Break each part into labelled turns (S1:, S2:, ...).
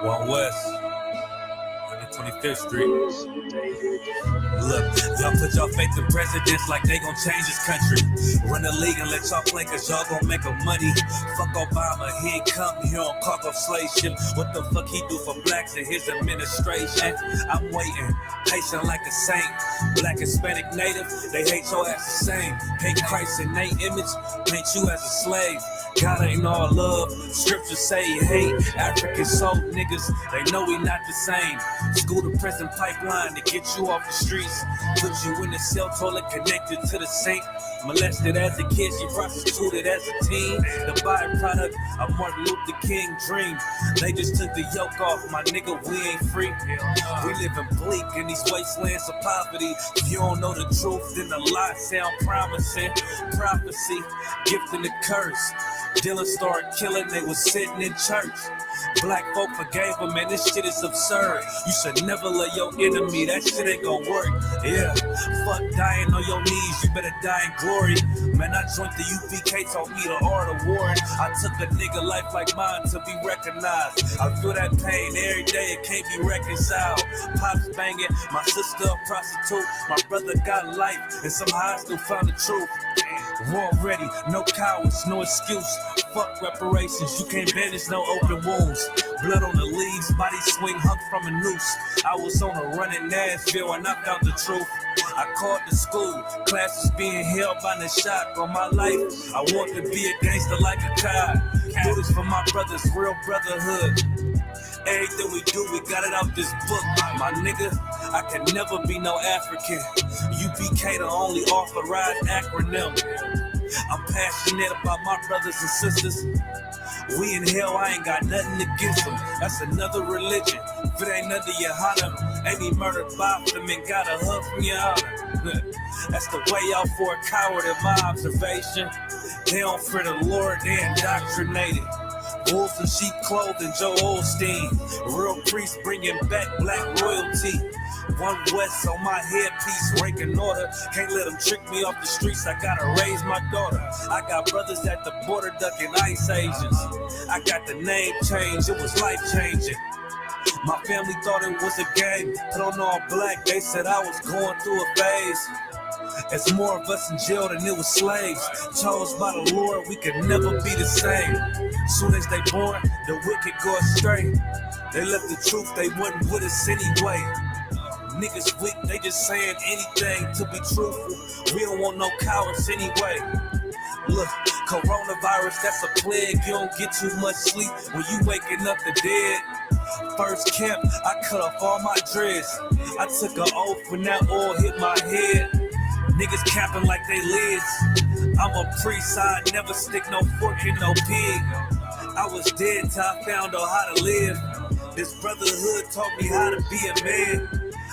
S1: One West, 125th Street. Look, y'all put y'all faith in presidents like they gon' change this country. Run the league and let y'all play cause y'all gon' make a money. Fuck Obama, he ain't come here on cargo slave ship. What the fuck he do for blacks in his administration? I'm waiting, patient like a saint. Black, Hispanic, Native, they hate your ass the same. Hate Christ in their image, paint you as a slave. God ain't all love, scriptures say he hate African soul niggas, they know we not the same. School to prison pipeline to get you off the streets. Put you in the cell toilet connected to the sink. Molested as a kid, she prostituted as a teen. The byproduct of Martin Luther King dream. They just took the yoke off, my nigga, we ain't free. We living bleak in these wastelands of poverty. If you don't know the truth, then the lie sound promising. Prophecy, gift and the curse. Dylan started killing, they was sitting in church. Black folk forgave him, man, this shit is absurd. You should never love your enemy, that shit ain't gon' work. Yeah, fuck dying on your knees, you better die in glory. Man, I joined the UPK, taught me the art of warring. I took a nigga life like mine to be recognized. I feel that pain every day, it can't be reconciled. Pops banging, my sister a prostitute. My brother got life, and somehow I still found the truth. War ready, no cowards, no excuse. Fuck reparations, you can't bandage no open wounds. Blood on the leaves, body swing hung from a noose. I was on a run in Nashville and I found the truth. I called the school, classes being held by the shot on my life. I want to be a gangster like a child. Do this for my brothers, real brotherhood. Everything we do, we got it out this book. My nigga, I can never be no African. UPK the only authorized acronym. I'm passionate about my brothers and sisters. We in hell, I ain't got nothing against them. That's another religion. If it ain't under your honor, ain't he murdered by them and got a hug from your honor. That's the way out for a coward in my observation. They don't fear the Lord, they indoctrinated. Wolves in sheep clothing, Joe Osteen. Real priests bringing back black royalty. One West on my headpiece, ranking order. Can't let them trick me off the streets, I gotta raise my daughter. I got brothers at the border ducking ICE agents. I got the name change, it was life changing. My family thought it was a game, put on all black, they said I was going through a phase. It's more of us in jail than it was slaves. Chose by the Lord, we could never be the same. Soon as they born, the wicked go astray. They left the truth, they wasn't with us anyway. Niggas weak, they just saying anything to be truthful. We don't want no cowards anyway. Look, coronavirus, that's a plague. You don't get too much sleep when you waking up the dead. First camp, I cut off all my dreads. I took an oath when that oil hit my head. Niggas capping like they lids. I'm a priest, I never stick no fork in no pig. I was dead till I found out how to live. This brotherhood taught me how to be a man.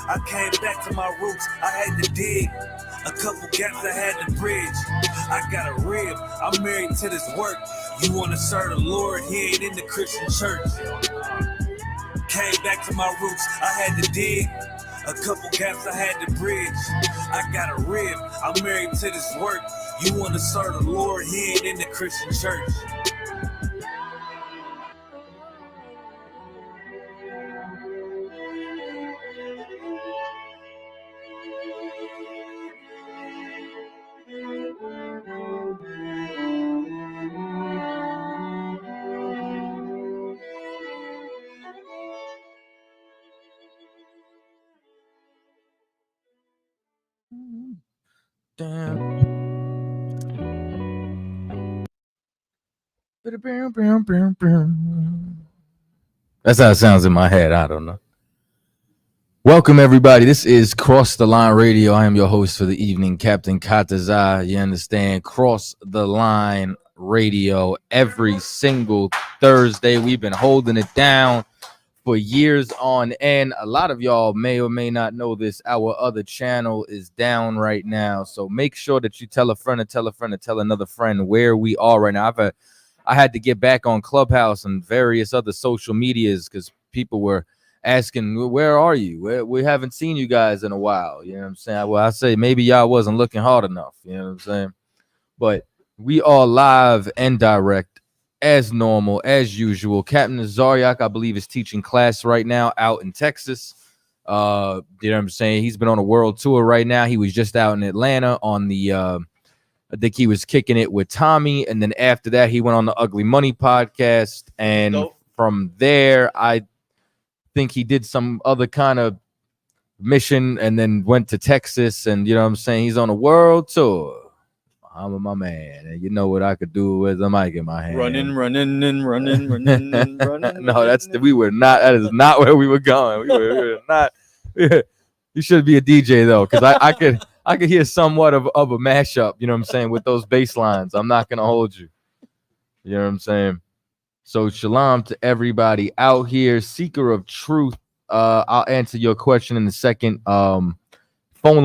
S1: I came back to my roots, I had to dig. A couple gaps I had to bridge. I got a rib, I'm married to this work. You wanna serve the Lord, he ain't in the Christian church. Came back to my roots, I had to dig. A couple gaps I had to bridge. I got a rib, I'm married to this work. You wanna serve the Lord, he ain't in the Christian church.
S2: That's how it sounds in my head. I don't know. Welcome, everybody. This is Cross the Line Radio. I am your host for the evening, Captain Kataza. You understand? Cross the Line Radio every single Thursday. We've been holding it down for years on end. A lot of y'all may or may not know this. Our other channel is down right now. So make sure that you tell a friend to tell a friend to tell another friend where we are right now. I had to get back on Clubhouse and various other social medias because people were asking, where are you? We haven't seen you guys in a while. You know what I'm saying? Well, I say maybe y'all wasn't looking hard enough. You know what I'm saying? But we are live and direct as normal, as usual. Captain Nazariak, I believe, is teaching class right now out in Texas. You know what I'm saying? He's been on a world tour right now. He was just out in Atlanta on the I think he was kicking it with Tommy, and then after that he went on the Ugly Money podcast, and from there I think he did some other kind of mission and then went to Texas, and you know what I'm saying? He's on a world tour. I'm my man, and you know what I could do with the mic in my hand.
S3: Running.
S2: No, we were not. That is not where we were going. We were not. You should be a DJ though, because I could hear somewhat of a mashup. You know what I'm saying, with those bass lines. I'm not gonna hold you. You know what I'm saying. So shalom to everybody out here, seeker of truth. I'll answer your question in a second. Phone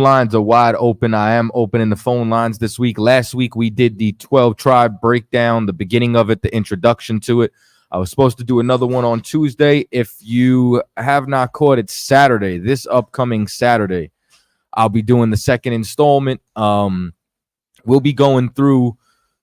S2: lines are wide open. I am opening the phone lines this week. Last week, we did the 12 tribe breakdown, the beginning of it, the introduction to it. I was supposed to do another one on Tuesday. If you have not caught it, Saturday, this upcoming Saturday, I'll be doing the second installment. We'll be going through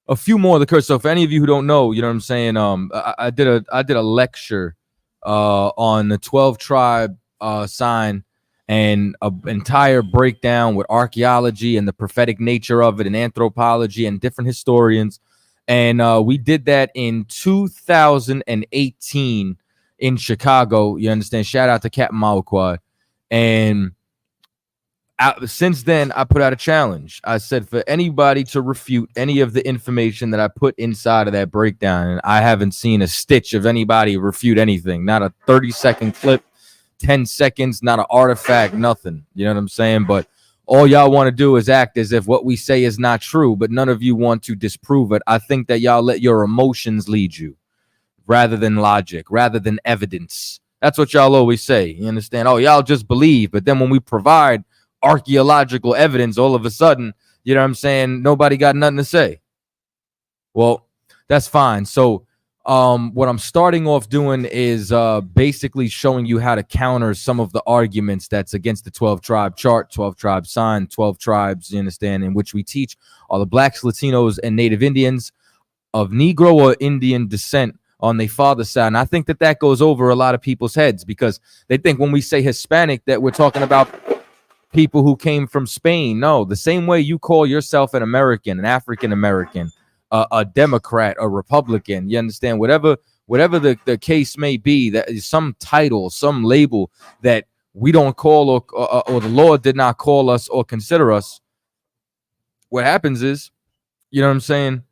S2: a few more of the curse. So for any of you who don't know, you know what I'm saying? I did a lecture on the 12 tribe sign, and an entire breakdown with archaeology and the prophetic nature of it and anthropology and different historians. And we did that in 2018 in Chicago. You understand? Shout out to Captain Mawaquad. And since then, I put out a challenge. I said for anybody to refute any of the information that I put inside of that breakdown. And I haven't seen a stitch of anybody refute anything. Not a 30-second clip. 10 seconds, not an artifact, nothing. You know what I'm saying? But all y'all want to do is act as if what we say is not true, but none of you want to disprove it. I think that y'all let your emotions lead you rather than logic, rather than evidence. That's what y'all always say. You understand? Oh, y'all just believe. But then when we provide archaeological evidence, all of a sudden, you know what I'm saying, nobody got nothing to say. Well, that's fine. So what I'm starting off doing is basically showing you how to counter some of the arguments that's against the 12 tribe chart, 12 tribe sign, 12 tribes, you understand, in which we teach all the blacks, Latinos, and Native Indians of Negro or Indian descent on their father's side. And I think that goes over a lot of people's heads, because they think when we say Hispanic that we're talking about people who came from Spain. No, the same way you call yourself an American, an African American, a Democrat, a Republican, you understand, whatever the case may be, that is some title, some label that we don't call or the Lord did not call us or consider us. What happens is, you know what I'm saying,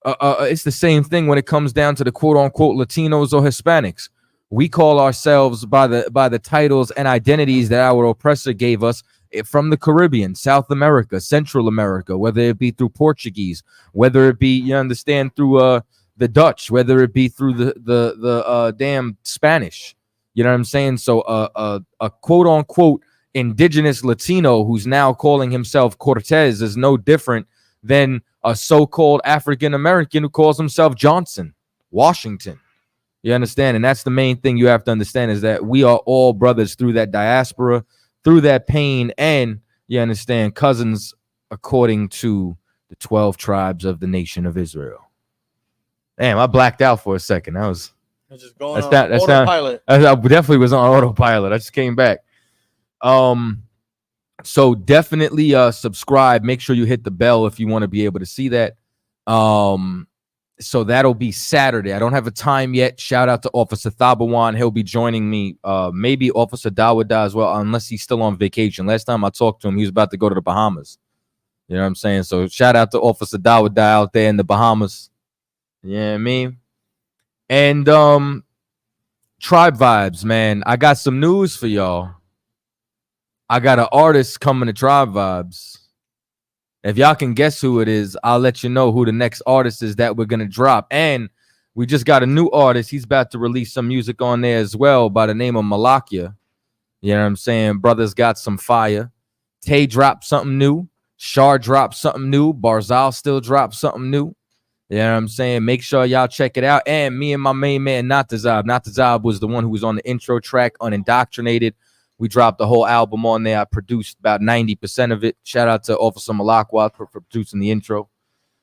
S2: it's the same thing when it comes down to the quote unquote Latinos or Hispanics. We call ourselves by the titles and identities that our oppressor gave us from the Caribbean, South America, Central America, whether it be through Portuguese, whether it be, you understand, through the Dutch, whether it be through the damn Spanish. You know what I'm saying? So a quote unquote indigenous Latino who's now calling himself Cortez is no different than a so-called African American who calls himself Johnson, Washington. You understand? And that's the main thing you have to understand, is that we are all brothers through that diaspora, through that pain, and you understand, cousins according to the 12 tribes of the nation of Israel. Damn, I blacked out for a second. I was
S3: just going on autopilot.
S2: I definitely was on autopilot. I just came back. So definitely subscribe. Make sure you hit the bell if you want to be able to see that. So that'll be Saturday. I don't have a time yet. Shout out to Officer Thabawan. He'll be joining me. Maybe Officer Dawada as well, unless he's still on vacation. Last time I talked to him, he was about to go to the Bahamas. You know what I'm saying? So shout out to Officer Dawada out there in the Bahamas. You know what I mean? And Tribe Vibes, man. I got some news for y'all. I got an artist coming to Tribe Vibes. If y'all can guess who it is, I'll let you know who the next artist is that we're going to drop. And we just got a new artist. He's about to release some music on there as well by the name of Malakia. You know what I'm saying? Brothers got some fire. Tay dropped something new. Shar dropped something new. Barzal still dropped something new. You know what I'm saying? Make sure y'all check it out. And me and my main man, Natazab. Natazab was the one who was on the intro track, Unindoctrinated. We dropped the whole album on there. I produced about 90% of it. Shout out to Officer Malakwa for producing the intro.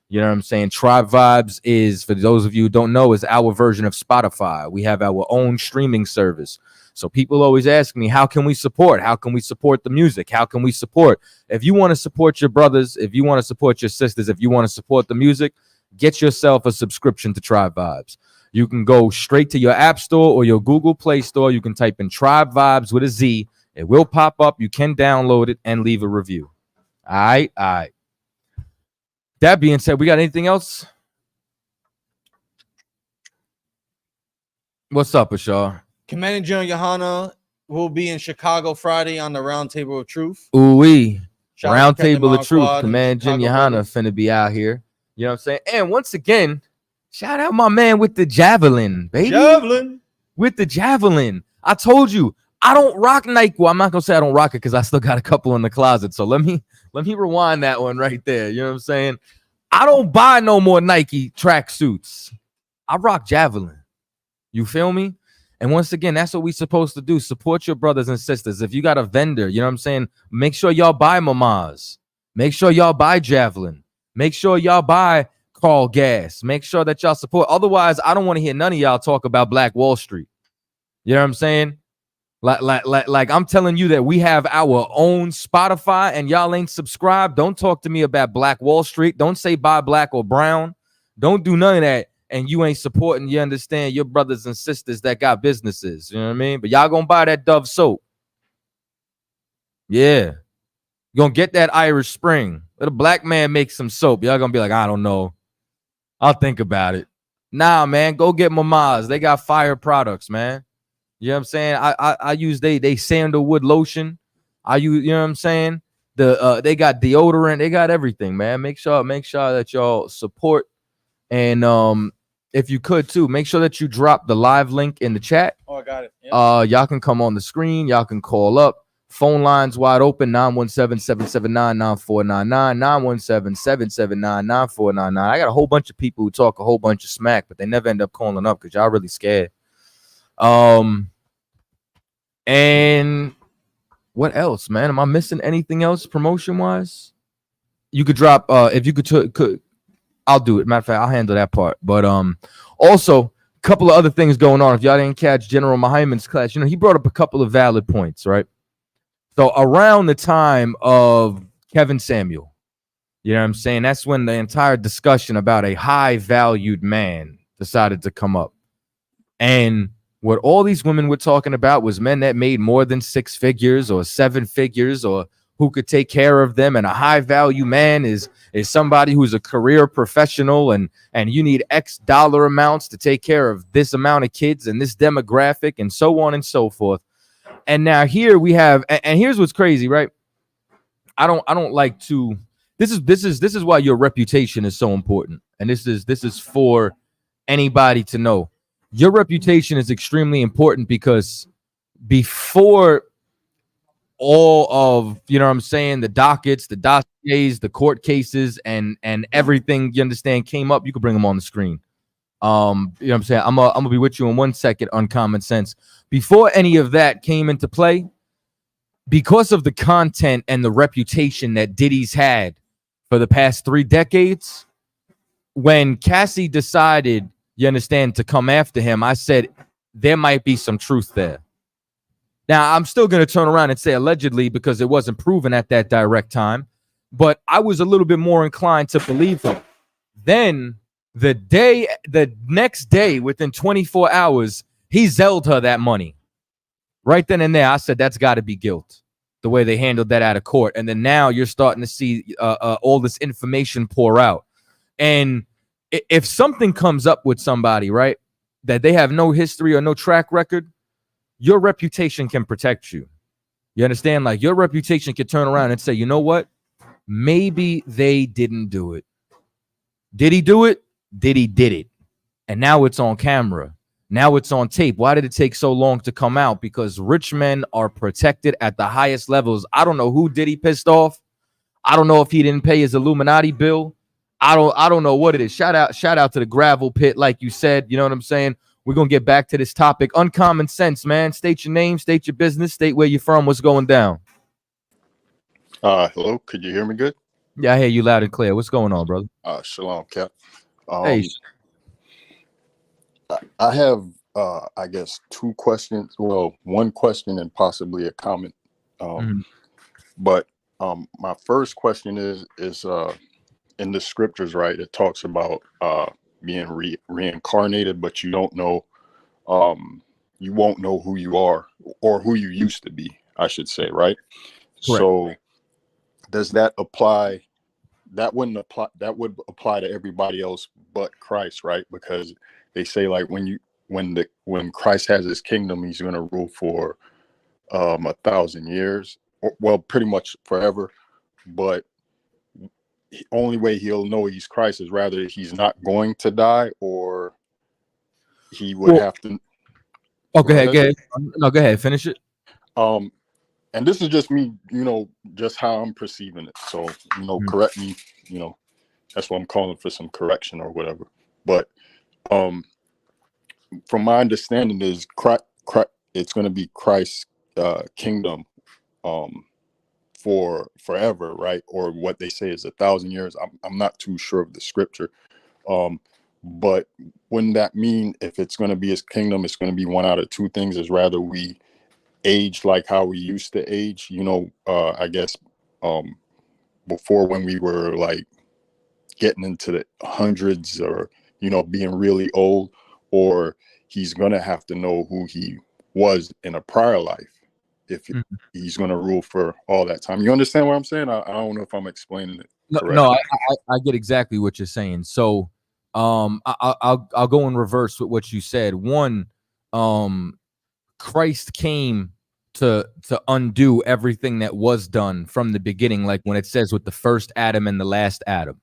S2: You know what I'm saying? Tribe Vibes is, for those of you who don't know, is our version of Spotify. We have our own streaming service. So people always ask me, how can we support? How can we support the music? How can we support? If you want to support your brothers, if you want to support your sisters, if you want to support the music, get yourself a subscription to Tribe Vibes. You can go straight to your App Store or your Google Play Store. You can type in Tribe Vibes with a Z. It will pop up. You can download it and leave a review. All right. That being said, we got anything else? What's up, Ashar?
S3: Commanding General Johanna will be in Chicago Friday on the Round Table of Truth.
S2: Ooh-wee. Round Table of Truth. Commanding General Johanna finna be out here. You know what I'm saying? And once again, shout out my man with the javelin, baby.
S3: Javelin.
S2: With the javelin. I told you, I don't rock Nike. Well, I'm not gonna say I don't rock it because I still got a couple in the closet. So let me rewind that one right there. You know what I'm saying? I don't buy no more Nike track suits. I rock javelin. You feel me? And once again, that's what we supposed to do. Support your brothers and sisters. If you got a vendor, you know what I'm saying? Make sure y'all buy Mamaz. Make sure y'all buy javelin. Make sure y'all buy Carl Gas. Make sure that y'all support. Otherwise, I don't want to hear none of y'all talk about Black Wall Street. You know what I'm saying? Like I'm telling you that we have our own Spotify and y'all ain't subscribed. Don't talk to me about Black Wall Street. Don't say buy black or brown. Don't do none of that. And you ain't supporting, you understand, your brothers and sisters that got businesses. You know what I mean? But y'all gonna buy that Dove soap. Yeah. You're gonna get that Irish Spring. Let a black man make some soap. Y'all gonna be like, I don't know. I'll think about it. Nah, man, go get Mamaz. They got fire products, man. You know what I'm saying? I use they sandalwood lotion. I use, you know what I'm saying? They got deodorant, they got everything, man. Make sure that y'all support. And if you could too, make sure that you drop the live link in the chat.
S3: Oh, I got it. Yep.
S2: Y'all can come on the screen, y'all can call up. Phone lines wide open, 917-779-9499, 917-779-9499. I got a whole bunch of people who talk a whole bunch of smack, but they never end up calling up because y'all really scared. And what else, man? Am I missing anything else promotion wise? You could drop if you could I'll do it. Matter of fact, I'll handle that part. But also a couple of other things going on. If y'all didn't catch General Mahaiman's class, you know, he brought up a couple of valid points, right? So around the time of Kevin Samuel, you know what I'm saying? That's when the entire discussion about a high valued man decided to come up. And what all these women were talking about was men that made more than 6 figures or 7 figures or who could take care of them. And a high value man is somebody who's a career professional and you need X dollar amounts to take care of this amount of kids and this demographic and so on and so forth. And now here we have, and here's what's crazy, right? I don't like to, this is why your reputation is so important. And this is for anybody to know. Your reputation is extremely important because before all of, you know what I'm saying, the dockets, the dossiers, the court cases, and everything, you understand, came up, you could bring them on the screen. You know what I'm saying? I'm gonna be with you in 1 second on Common Sense. Before any of that came into play, because of the content and the reputation that Diddy's had for the past 3 decades, when Cassie decided, you understand, to come after him, I said there might be some truth there. Now, I'm still going to turn around and say allegedly because it wasn't proven at that direct time, but I was a little bit more inclined to believe him. Then the next day, within 24 hours, he zelled her that money. Right then and there, I said that's got to be guilt, the way they handled that out of court. And then now you're starting to see all this information pour out. And if something comes up with somebody, right, that they have no history or no track record, your reputation can protect you. You understand? Like, your reputation can turn around and say, you know what? Maybe they didn't do it. Did he do it? Diddy did it. And now it's on camera. Now it's on tape. Why did it take so long to come out? Because rich men are protected at the highest levels. I don't know who Diddy pissed off. I don't know if he didn't pay his Illuminati bill. I don't know what it is. Shout out to the gravel pit, like you said. You know what I'm saying? We're going to get back to this topic. Uncommon Sense, man. State your name, state your business, state where you're from, what's going down.
S4: Hello, could you hear me good?
S2: Yeah, I hear you loud and clear. What's going on, brother?
S4: Shalom, Cap.
S2: Hey,
S4: Um, I have, I guess, two questions. Well, one question and possibly a comment. Um,
S2: mhm.
S4: but my first question is in the scriptures, right? It talks about being reincarnated, but you don't know, you won't know who you are or who you used to be, I should say, right?
S2: Correct.
S4: So does that apply? That wouldn't apply. That would apply to everybody else but Christ, right? Because they say like when Christ has his kingdom, he's going to rule for 1,000 years, well, pretty much forever. But only way he'll know he's Christ is rather he's not going to die, or he would
S2: Well,
S4: have to.
S2: go ahead, go ahead. No, go ahead. Finish it.
S4: Um, and this is just me, just how I'm perceiving it. So,
S2: Mhm.
S4: correct me. That's why I'm calling for some correction or whatever. But um, from my understanding, is it's going to be Christ's kingdom for forever, right? Or what they say is 1,000 years. I'm not too sure of the scripture. But wouldn't that mean if it's going to be his kingdom, it's going to be one out of two things? Is rather we age like how we used to age, I guess before, when we were like getting into the hundreds, or being really old, or he's gonna have to know who he was in a prior life if
S2: Mhm.
S4: he's gonna rule for all that time. You understand what I'm saying? I don't know if I'm explaining it
S2: No, no,
S4: correctly.
S2: I get exactly what you're saying. So, I'll go in reverse with what you said. One, um, Christ came to undo everything that was done from the beginning, like when it says with the first Adam and the last Adam.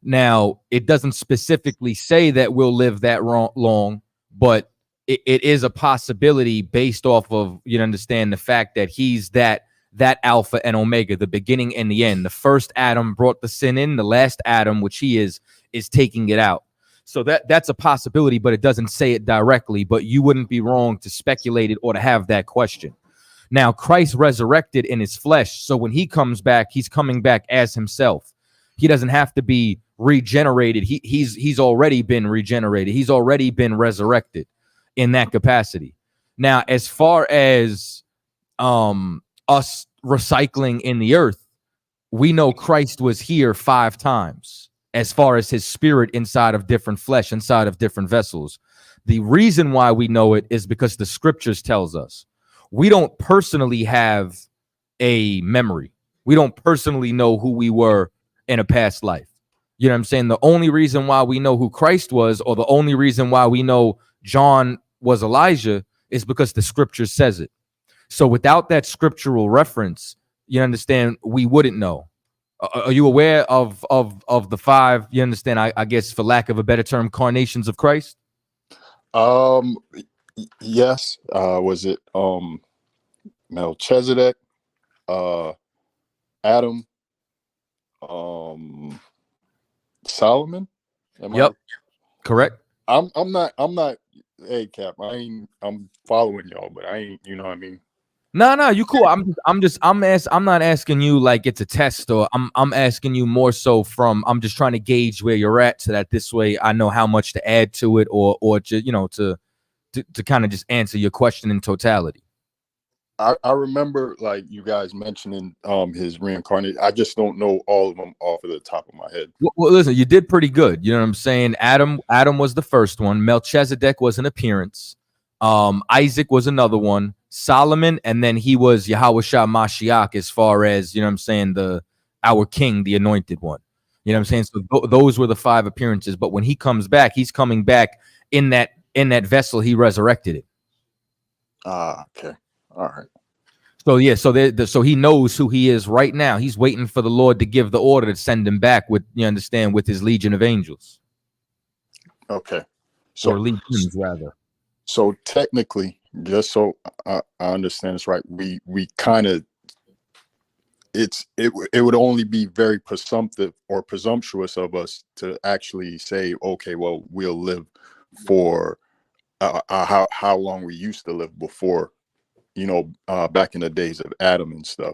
S2: Now, it doesn't specifically say that we'll live that long, but it is a possibility based off of, understand, the fact that he's that Alpha and Omega, the beginning and the end. The first Adam brought the sin in, the last Adam, which he is taking it out. So that's a possibility, but it doesn't say it directly. But you wouldn't be wrong to speculate it or to have that question. Now, Christ resurrected in his flesh, so when he comes back, he's coming back as himself. He doesn't have to be regenerated. He's already been regenerated. He's already been resurrected in that capacity. Now, as far as us recycling in the earth, we know Christ was here 5 times as far as his spirit inside of different flesh, inside of different vessels. The reason why we know it is because the scriptures tells us. We don't personally have a memory. We don't personally know who we were in a past life. You know what I'm saying? The only reason why we know who Christ was, or the only reason why we know John was Elijah, is because the scripture says it. So without that scriptural reference, you understand, we wouldn't know. Are you aware of the 5, you understand, I guess, for lack of a better term, carnations of Christ?
S4: Um, yes. Was it Melchizedek, Adam, um, Solomon? Am I?
S2: Yep, correct.
S4: I'm not. Hey, Cap. I'm following y'all, but I ain't. You know what I mean?
S2: No, you cool. I'm not asking you like it's a test, or I'm asking you more so from, I'm just trying to gauge where you're at, so that this way I know how much to add to it, or to kind of just answer your question in totality.
S4: I remember like you guys mentioning his reincarnate. I just don't know all of them off of the top of my head.
S2: Well, listen, you did pretty good. You know what I'm saying? Adam was the first one. Melchizedek was an appearance. Isaac was another one. Solomon, and then he was Yahushua Mashiach, as far as, you know what I'm saying, our king, the anointed one. You know what I'm saying? So those were the 5 appearances. But when he comes back, he's coming back in that vessel he resurrected it.
S4: Okay. All right.
S2: So yeah, so he knows who he is right now. He's waiting for the Lord to give the order to send him back with, you understand, with his legion of angels,
S4: Okay.
S2: or
S4: So
S2: legions rather.
S4: so technically, just so I understand this right, we kind of it would only be very presumptive or presumptuous of us to actually say, okay, well, we'll live for how long we used to live before, back in the days of Adam and stuff.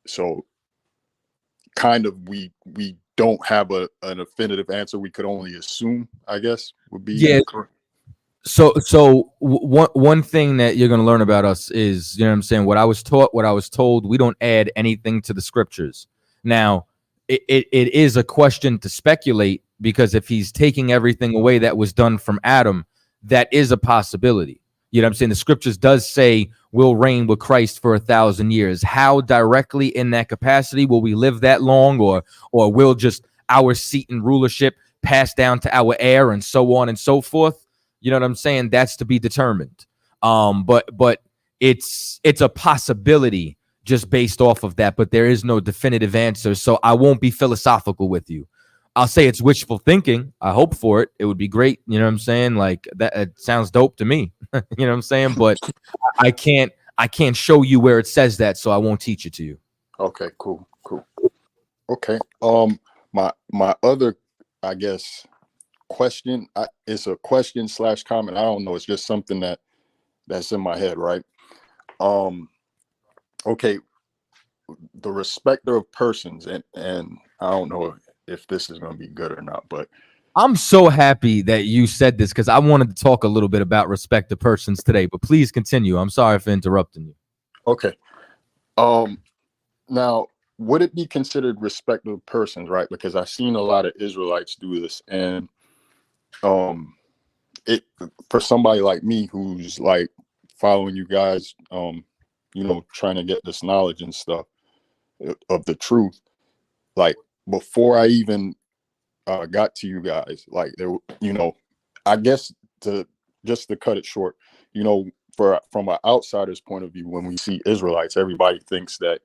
S4: So kind of we don't have an definitive answer. We could only assume, I guess, would be correct.
S2: So one thing that you're going to learn about us is, you know what I'm saying, what I was taught, what I was told, we don't add anything to the scriptures. Now, it is a question to speculate, because if he's taking everything away that was done from Adam, that is a possibility. You know what I'm saying? The scriptures does say we'll reign with Christ for 1,000 years. How directly in that capacity will we live that long, or will just our seat and rulership pass down to our heir and so on and so forth? You know what I'm saying? That's to be determined. But it's a possibility just based off of that, but there is no definitive answer. So I won't be philosophical with you. I'll say it's wishful thinking. I hope for it. It would be great. You know what I'm saying? Like that, it sounds dope to me. You know what I'm saying? But I can't show you where it says that, so I won't teach it to you.
S4: Okay, cool. Okay. My other, I guess, question, it's a question / comment. I don't know. It's just something that's in my head, right? Okay, the respecter of persons, and I don't know if this is going to be good or not, but
S2: I'm so happy that you said this, because I wanted to talk a little bit about respect of persons today, but please continue. I'm sorry for interrupting you.
S4: Okay. Now, would it be considered respect of persons, right? Because I've seen a lot of Israelites do this, and it, for somebody like me who's like following you guys, trying to get this knowledge and stuff of the truth, like before I even got to you guys, like there, I guess to cut it short, from an outsider's point of view, when we see Israelites, everybody thinks that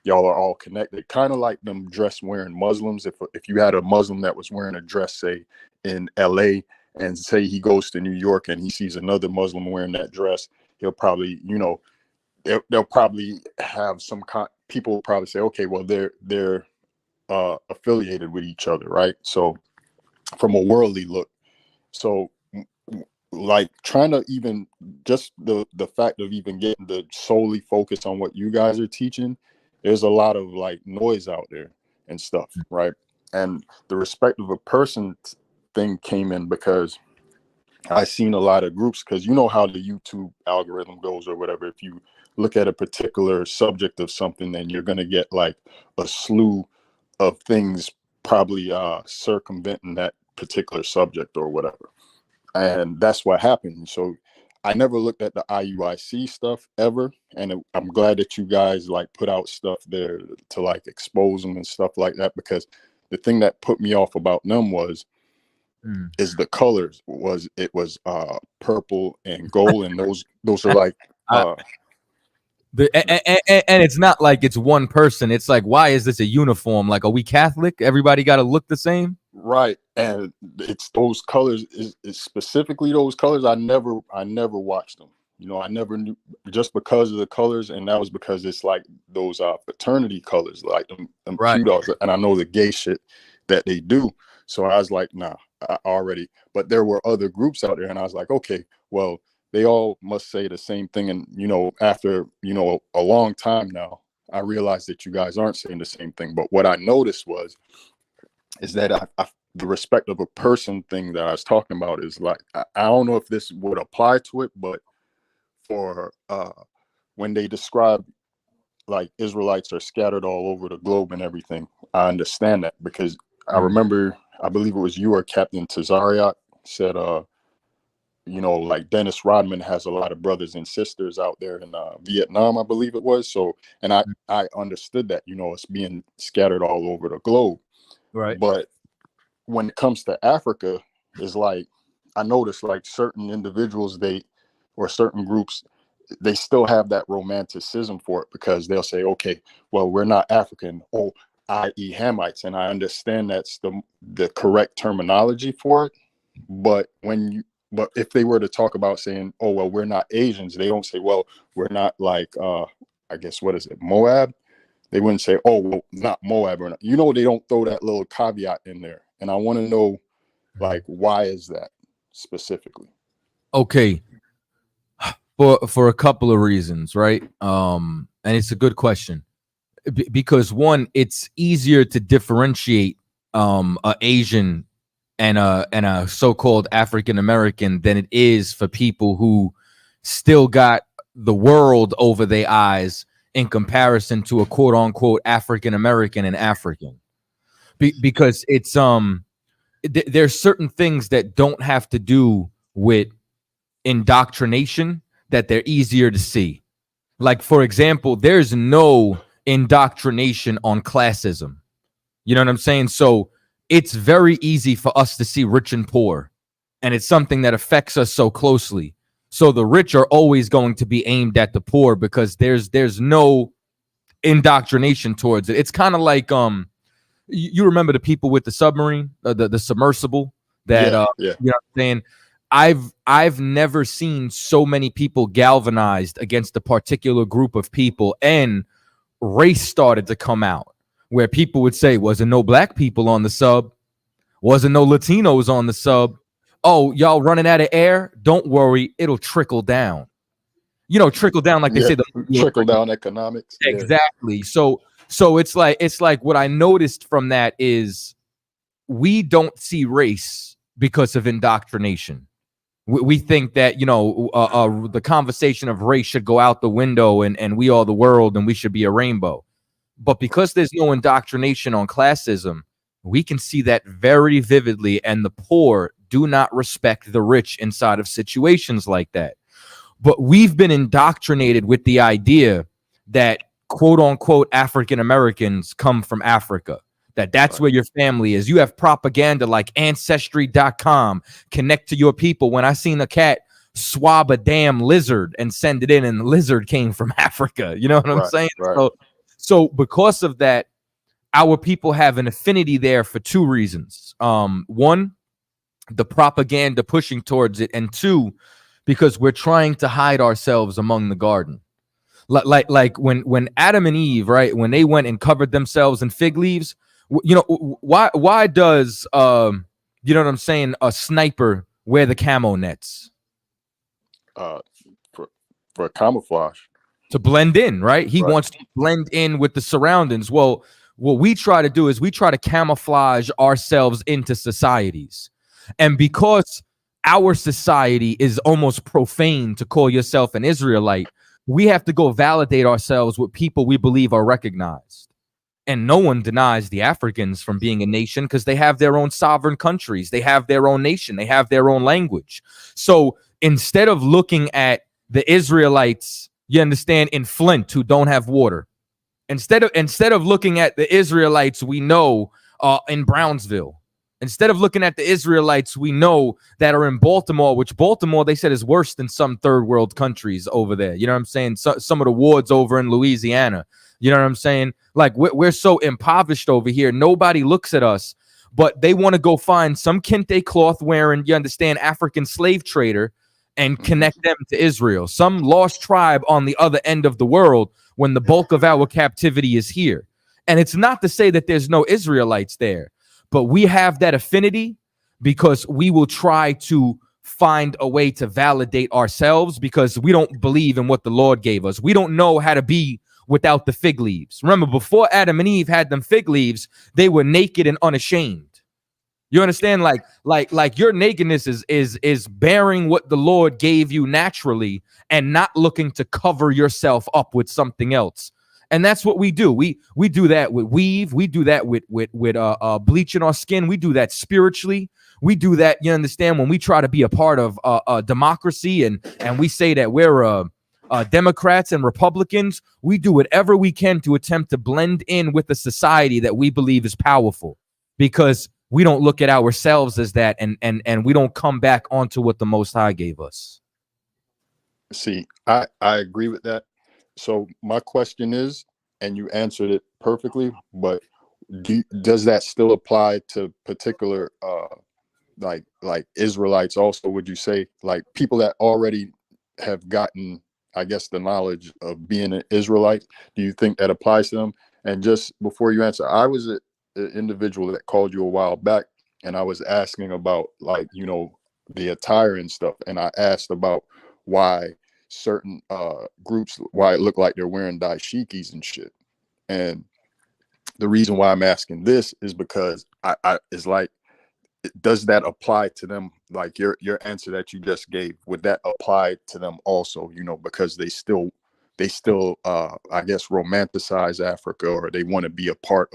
S4: y'all are all connected, kind of like them dress wearing Muslims. If you had a Muslim that was wearing a dress, say in LA, and say he goes to New York and he sees another Muslim wearing that dress, he'll probably, they'll probably have people will probably say, okay, well, they're affiliated with each other, right? So from a worldly look, so like trying to even just the fact of even getting to solely focus on what you guys are teaching, there's a lot of like noise out there and stuff, right? And the respect of a person thing came in because I seen a lot of groups, because you know how the YouTube algorithm goes or whatever. If you look at a particular subject of something, then you're going to get like a slew of things probably circumventing that particular subject or whatever. And that's what happened. So I never looked at the IUIC stuff ever. And I'm glad that you guys like put out stuff there to like expose them and stuff like that, because the thing that put me off about them is the colors. It was purple and gold, and those are like
S2: and it's not like it's one person. It's like, why is this a uniform? Like, are we Catholic? Everybody got to look the same,
S4: right? And it's those colors. Is specifically those colors. I never watched them. I never knew, just because of the colors, and that was because it's like those fraternity colors, like them
S2: right?
S4: Q-dogs, and I know the gay shit that they do. So I was like, nah, I already. But there were other groups out there, and I was like, okay, well, they all must say the same thing. And after a long time now, I realized that you guys aren't saying the same thing. But what I noticed is that the respect of a person thing that I was talking about is like, I don't know if this would apply to it, but for when they describe like Israelites are scattered all over the globe and everything, I understand that, because I remember, I believe it was you or Captain Tazariak said, like Dennis Rodman has a lot of brothers and sisters out there in Vietnam, I believe it was. So, and I understood that, it's being scattered all over the globe.
S2: Right.
S4: But when it comes to Africa, is like, I noticed like certain individuals, or certain groups, they still have that romanticism for it, because they'll say, okay, well, we're not African, i.e. Hamites. And I understand that's the correct terminology for it. But if they were to talk about saying, oh, well, we're not Asians, they don't say, well, we're not like, I guess, what is it, Moab? They wouldn't say, oh, well, not Moab or not. They don't throw that little caveat in there. And I want to know, like, why is that specifically?
S2: Okay. For a couple of reasons, right? And it's a good question. because one, it's easier to differentiate a Asian and a so-called African American than it is for people who still got the world over their eyes in comparison to a quote unquote African American and African. Because it's there's certain things that don't have to do with indoctrination that they're easier to see. Like, for example, there's no indoctrination on classism. You know what I'm saying? So it's very easy for us to see rich and poor, and it's something that affects us so closely. So the rich are always going to be aimed at the poor because there's no indoctrination towards it. It's kind of like you remember the people with the submarine, the submersible that
S4: yeah.
S2: you know what I'm saying? I've never seen so many people galvanized against a particular group of people, and race started to come out where people would say, wasn't no black people on the sub, wasn't no Latinos on the sub. Oh, y'all running out of air? Don't worry, it'll trickle down. You know, trickle down, like they say, the
S4: trickle down economics.
S2: Exactly. So it's like what I noticed from that is we don't see race because of indoctrination. We think that, you know, the conversation of race should go out the window and we are the world and we should be a rainbow. But because there's no indoctrination on classism, we can see that very vividly. And the poor do not respect the rich inside of situations like that. But we've been indoctrinated with the idea that quote unquote African Americans come from Africa. That's where your family is. You have propaganda like Ancestry.com, connect to your people. When I seen a cat swab a damn lizard and send it in, and the lizard came from Africa. You know what I'm saying?
S4: Right.
S2: So because of that, our people have an affinity there for two reasons. One, the propaganda pushing towards it, and two, because we're trying to hide ourselves among the garden. Like when Adam and Eve, right, when they went and covered themselves in fig leaves, you know, why does you know what I'm saying, a sniper wear the camo nets?
S4: For camouflage,
S2: to blend in, right? He wants to blend in with the surroundings. Well, what we try to do is we try to camouflage ourselves into societies. And because our society is almost profane to call yourself an Israelite, we have to go validate ourselves with people we believe are recognized. And no one denies the Africans from being a nation because they have their own sovereign countries. They have their own nation. They have their own language. So instead of looking at the Israelites, you understand, in Flint who don't have water, instead of looking at the Israelites we know in Brownsville, instead of looking at the Israelites we know that are in Baltimore, which Baltimore, they said, is worse than some third world countries over there. You know what I'm saying? Some of the wards over in Louisiana. You know what I'm saying? Like, we're so impoverished over here. Nobody looks at us, but they want to go find some kente cloth wearing, you understand, African slave trader and connect them to Israel, some lost tribe on the other end of the world, when the bulk of our captivity is here. And it's not to say that there's no Israelites there, but we have that affinity because we will try to find a way to validate ourselves because we don't believe in what the Lord gave us. We don't know how to be without the fig leaves. Remember, before Adam and Eve had them fig leaves, they were naked and unashamed. You understand? Like your nakedness is bearing what the Lord gave you naturally and not looking to cover yourself up with something else. And that's what we do. We do that with weave. We do that with bleaching our skin. We do that spiritually. We do that, you understand, when we try to be a part of democracy and we say that we're Democrats and Republicans. We do whatever we can to attempt to blend in with a society that we believe is powerful, because we don't look at ourselves as that, and we don't come back onto what the Most High gave us.
S4: See, I agree with that. So my question is, and you answered it perfectly, but does that still apply to particular like Israelites also? Would you say, like, people that already have gotten, I guess, the knowledge of being an Israelite, do you think that applies to them? And just before you answer, I was an individual that called you a while back, and I was asking about, like, you know, the attire and stuff, and I asked about why certain groups, why it looked like they're wearing dashikis and shit. And the reason why I'm asking this is because I it's like, does that apply to them? Like your answer that you just gave, would that apply to them also? You know, because they still I guess romanticize Africa, or they want to be a part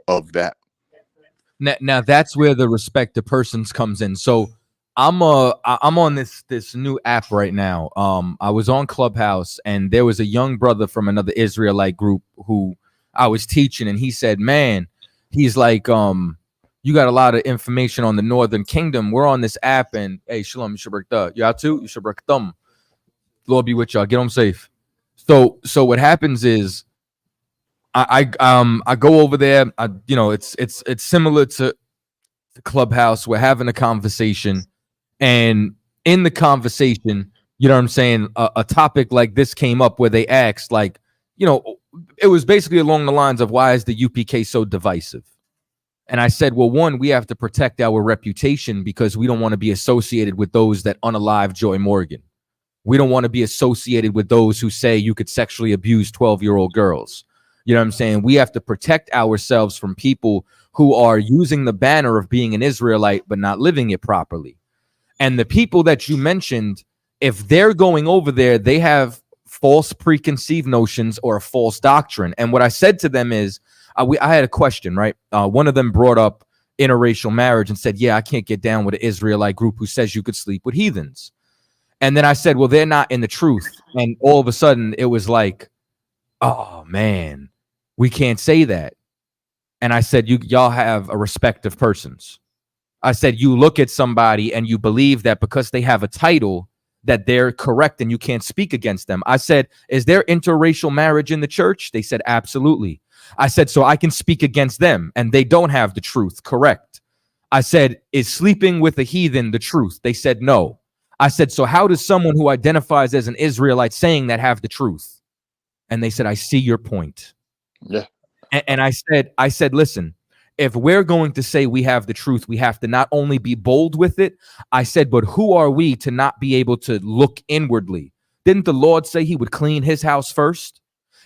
S4: of that.
S2: Now that's where the respect to persons comes in. So I'm on this new app right now. I was on Clubhouse, and there was a young brother from another Israelite group who I was teaching, and he said, man, he's like, you got a lot of information on the Northern Kingdom. We're on this app, and hey, Shalom, Yishabrak, you out too? Yishabrak Thumb. Lord be with y'all. Get them safe. So what happens is I go over there. It's similar to the Clubhouse. We're having a conversation, and in the conversation, you know what I'm saying, a topic like this came up where they asked, like, it was basically along the lines of, why is the UPK so divisive? And I said, well, one, we have to protect our reputation because we don't want to be associated with those that unalive Joy Morgan. We don't want to be associated with those who say you could sexually abuse 12-year-old girls. You know what I'm saying? We have to protect ourselves from people who are using the banner of being an Israelite but not living it properly. And the people that you mentioned, if they're going over there, they have false preconceived notions or a false doctrine. And what I said to them is, I had a question, right? One of them brought up interracial marriage and said, yeah, I can't get down with an Israelite group who says you could sleep with heathens. And then I said, well, they're not in the truth. And all of a sudden it was like, oh man, we can't say that. And I said, y'all have a respect of persons. I said, you look at somebody and you believe that because they have a title that they're correct and you can't speak against them. I said, is there interracial marriage in the church? They said, absolutely. I said, so I can speak against them and they don't have the truth. Correct. I said, is sleeping with a heathen the truth? They said, no. I said, so how does someone who identifies as an Israelite saying that have the truth? And they said, I see your point.
S4: Yeah.
S2: And I said, listen, if we're going to say we have the truth, we have to not only be bold with it. I said, but who are we to not be able to look inwardly? Didn't the Lord say he would clean his house first?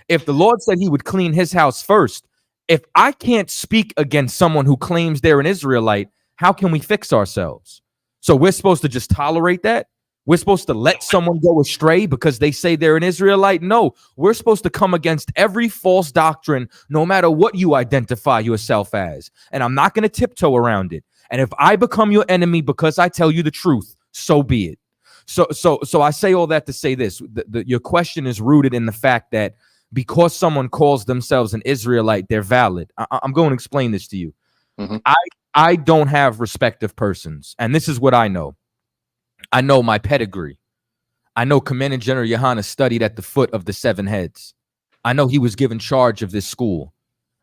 S2: If the Lord said he would clean his house first, if I can't speak against someone who claims they're an Israelite, how can we fix ourselves? So we're supposed to just tolerate that? We're supposed to let someone go astray because they say they're an Israelite? No, we're supposed to come against every false doctrine, no matter what you identify yourself as. And I'm not going to tiptoe around it. And if I become your enemy because I tell you the truth, so be it. So I say all that to say this. Your question is rooted in the fact that because someone calls themselves an Israelite, they're valid. I'm going to explain this to you.
S4: Mm-hmm.
S2: I don't have respect of persons. And this is what I know. I know my pedigree. I know Commander General Yohana studied at the foot of the seven heads. I know he was given charge of this school.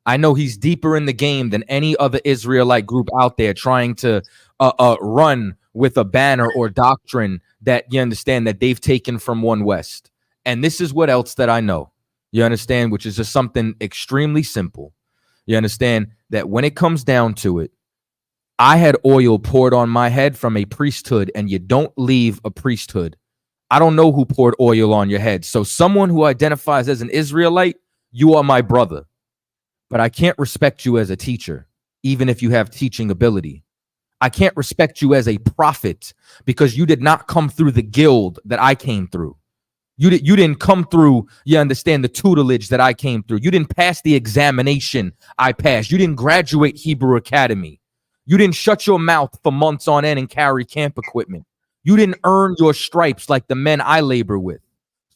S2: I know he's deeper in the game than any other Israelite group out there trying to run with a banner or doctrine that you understand that they've taken from One West. And this is what else that I know. You understand, which is just something extremely simple. You understand that when it comes down to it, I had oil poured on my head from a priesthood, and you don't leave a priesthood. I don't know who poured oil on your head. So someone who identifies as an Israelite, you are my brother. But I can't respect you as a teacher, even if you have teaching ability. I can't respect you as a prophet because you did not come through the guild that I came through. You didn't come through, you understand, the tutelage that I came through. You didn't pass the examination I passed. You didn't graduate Hebrew Academy. You didn't shut your mouth for months on end and carry camp equipment. You didn't earn your stripes like the men I labor with.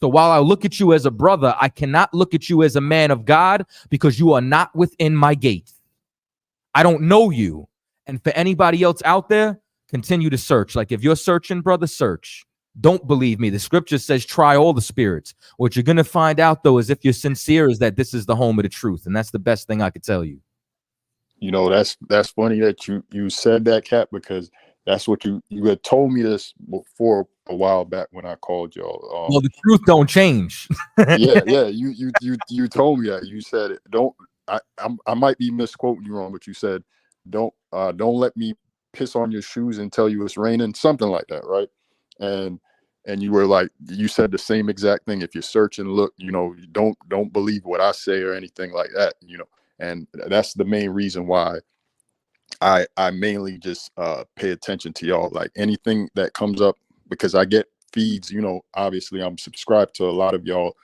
S2: So while I look at you as a brother, I cannot look at you as a man of God because you are not within my gate. I don't know you. And for anybody else out there, continue to search. Like if you're searching, brother, search. Don't believe me. The scripture says try all the spirits. What you're going to find out, though, is if you're sincere, is that this is the home of the truth. And that's the best thing I could tell you.
S4: You know, that's funny that you said that, Cap, because that's what you had told me this before a while back when I called y'all.
S2: Well, the truth don't change.
S4: yeah. You told me that. You said it. I might be misquoting you wrong, but you said don't let me piss on your shoes and tell you it's raining, something like that, right? And and you were like, you said the same exact thing. If you search and look, you know, don't believe what I say or anything like that, you know. And that's the main reason why I mainly just pay attention to y'all, like anything that comes up, because I get feeds, you know. Obviously I'm subscribed to a lot of y'all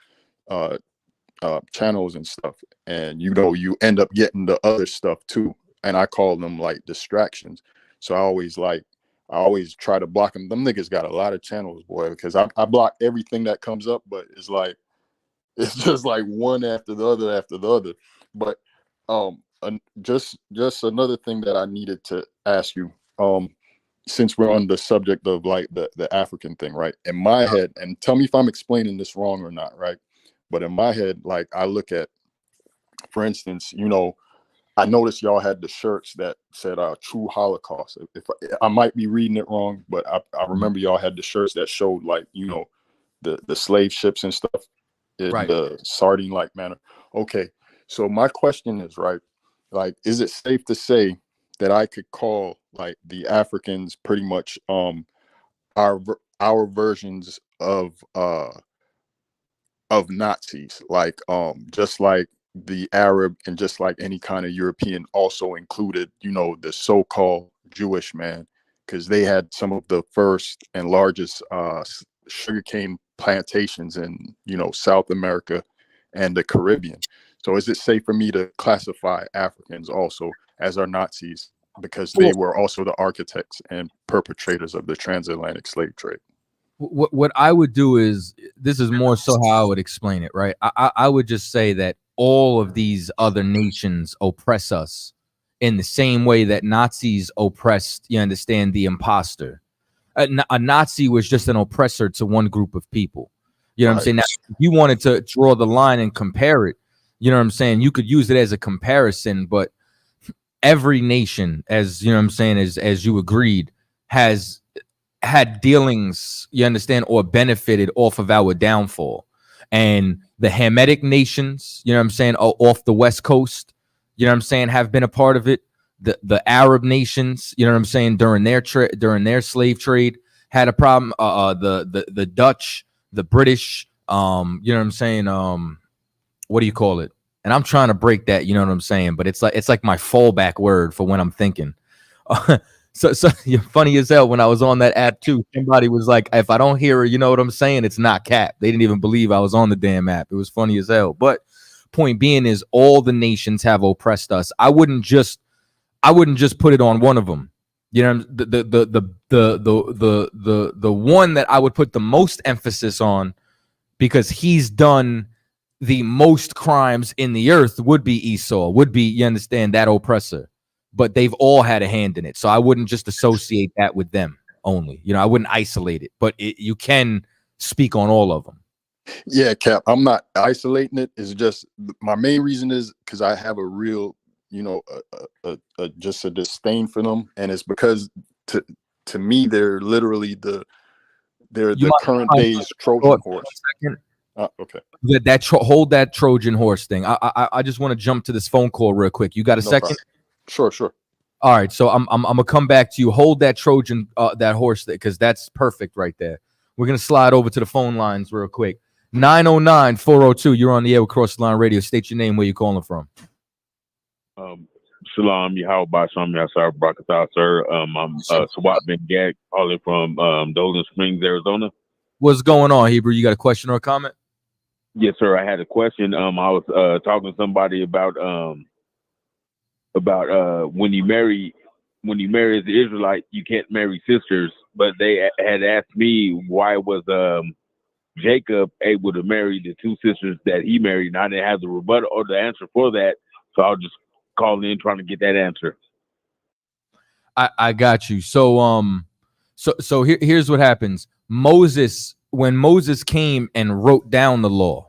S4: channels and stuff, and you know, you end up getting the other stuff too, and I call them like distractions. So I always try to block them. Them niggas got a lot of channels, boy, because I block everything that comes up, but it's like, it's just like one after the other after the other. But just another thing that I needed to ask you, since we're on the subject of like the African thing, right? In my head, and tell me if I'm explaining this wrong or not, right? But in my head, like I look at, for instance, you know, I noticed y'all had the shirts that said "True Holocaust." If I might be reading it wrong, but I remember y'all had the shirts that showed, like, you know, the slave ships and stuff in the sardine-like manner. Okay, so my question is, right, like, is it safe to say that I could call like the Africans pretty much our versions of Nazis, like just like the Arab and just like any kind of European also included, you know, the so-called Jewish man, because they had some of the first and largest sugarcane plantations in, you know, South America and the Caribbean. So is it safe for me to classify Africans also as our Nazis because they were also the architects and perpetrators of the transatlantic slave trade?
S2: What I would do is, this is more so how I would explain it, right? I would just say that all of these other nations oppress us in the same way that Nazis oppressed, you understand, the imposter. A Nazi was just an oppressor to one group of people. You know what I'm saying? Now, if you wanted to draw the line and compare it, you know what I'm saying, you could use it as a comparison, but every nation, as you know what I'm saying, as you agreed, has had dealings, you understand, or benefited off of our downfall. And the Hamitic nations, you know what I'm saying, off the West Coast, you know what I'm saying, have been a part of it. The Arab nations, you know what I'm saying, during their slave trade had a problem. The Dutch, the British, you know what I'm saying, what do you call it? And I'm trying to break that, you know what I'm saying, but it's like my fallback word for when I'm thinking. So you're funny as hell. When I was on that app too, somebody was like, if I don't hear it, you know what I'm saying, it's not cap. They didn't even believe I was on the damn app. It was funny as hell. But point being is, all the nations have oppressed us. I wouldn't just put it on one of them. You know, the one that I would put the most emphasis on, because he's done the most crimes in the earth, would be Esau, would be, you understand, that oppressor. But they've all had a hand in it. So I wouldn't just associate that with them only. You know, I wouldn't isolate it, but you can speak on all of them.
S4: Yeah, Cap, I'm not isolating it. It's just, my main reason is because I have a real, you know, just a disdain for them. And it's because to me, they're literally the current day's Trojan horse. Okay.
S2: Hold that Trojan horse thing. I just want to jump to this phone call real quick. You got a second?
S4: Problem. Sure.
S2: All right, so I'm gonna come back to you. Hold that Trojan, that horse, because that's perfect right there. We're gonna slide over to the phone lines real quick. 909-402. You're on the air with Cross the Line Radio. State your name, where you calling from.
S5: Salam, Yahweh Basham Yasar Brakatah, sir. I'm Swat Ben Gag, calling from Dolan Springs, Arizona.
S2: What's going on, Hebrew? You got a question or a comment?
S5: Yes, sir. I had a question. I was talking to somebody about when you marry as an Israelite, you can't marry sisters. But they had asked me, why was Jacob able to marry the two sisters that he married, and I didn't have the rebuttal or the answer for that. So I'll just call in trying to get that answer.
S2: I got you. So here's what happens. When Moses came and wrote down the law.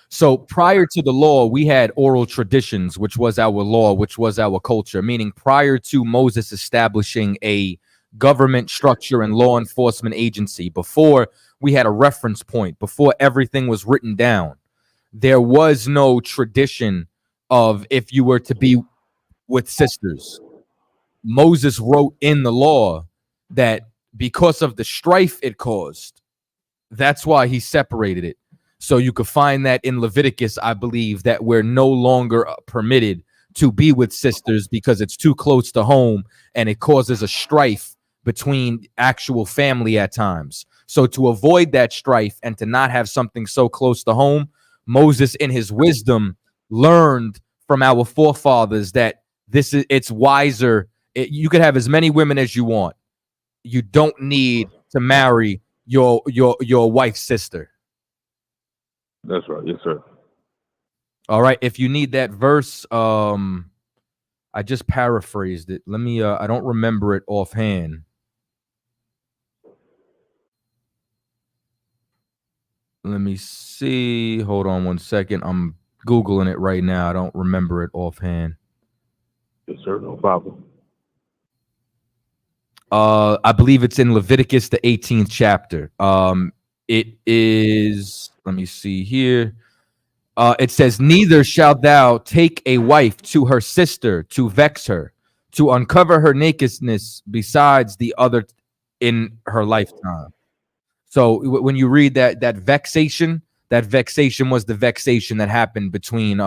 S2: So prior to the law, we had oral traditions, which was our law, which was our culture, meaning prior to Moses establishing a government structure and law enforcement agency, before we had a reference point, before everything was written down, there was no tradition of if you were to be with sisters. Moses wrote in the law that because of the strife it caused, That's why he separated it. So you could find that in Leviticus, I believe, that we're no longer permitted to be with sisters because it's too close to home and it causes a strife between actual family at times. So to avoid that strife and to not have something so close to home, Moses in his wisdom learned from our forefathers that it's wiser. You could have as many women as you want. You don't need to marry your wife's sister.
S5: That's right. Yes, sir.
S2: All right. If you need that verse, I just paraphrased it. Let me I don't remember it offhand. Let me see. Hold on one second. I'm Googling it right now. I don't remember it offhand.
S5: Yes, sir. No problem.
S2: I believe it's in Leviticus, the 18th chapter. It is, let me see here. It says, neither shalt thou take a wife to her sister to vex her, to uncover her nakedness besides the other in her lifetime. So when you read that vexation was the vexation that happened between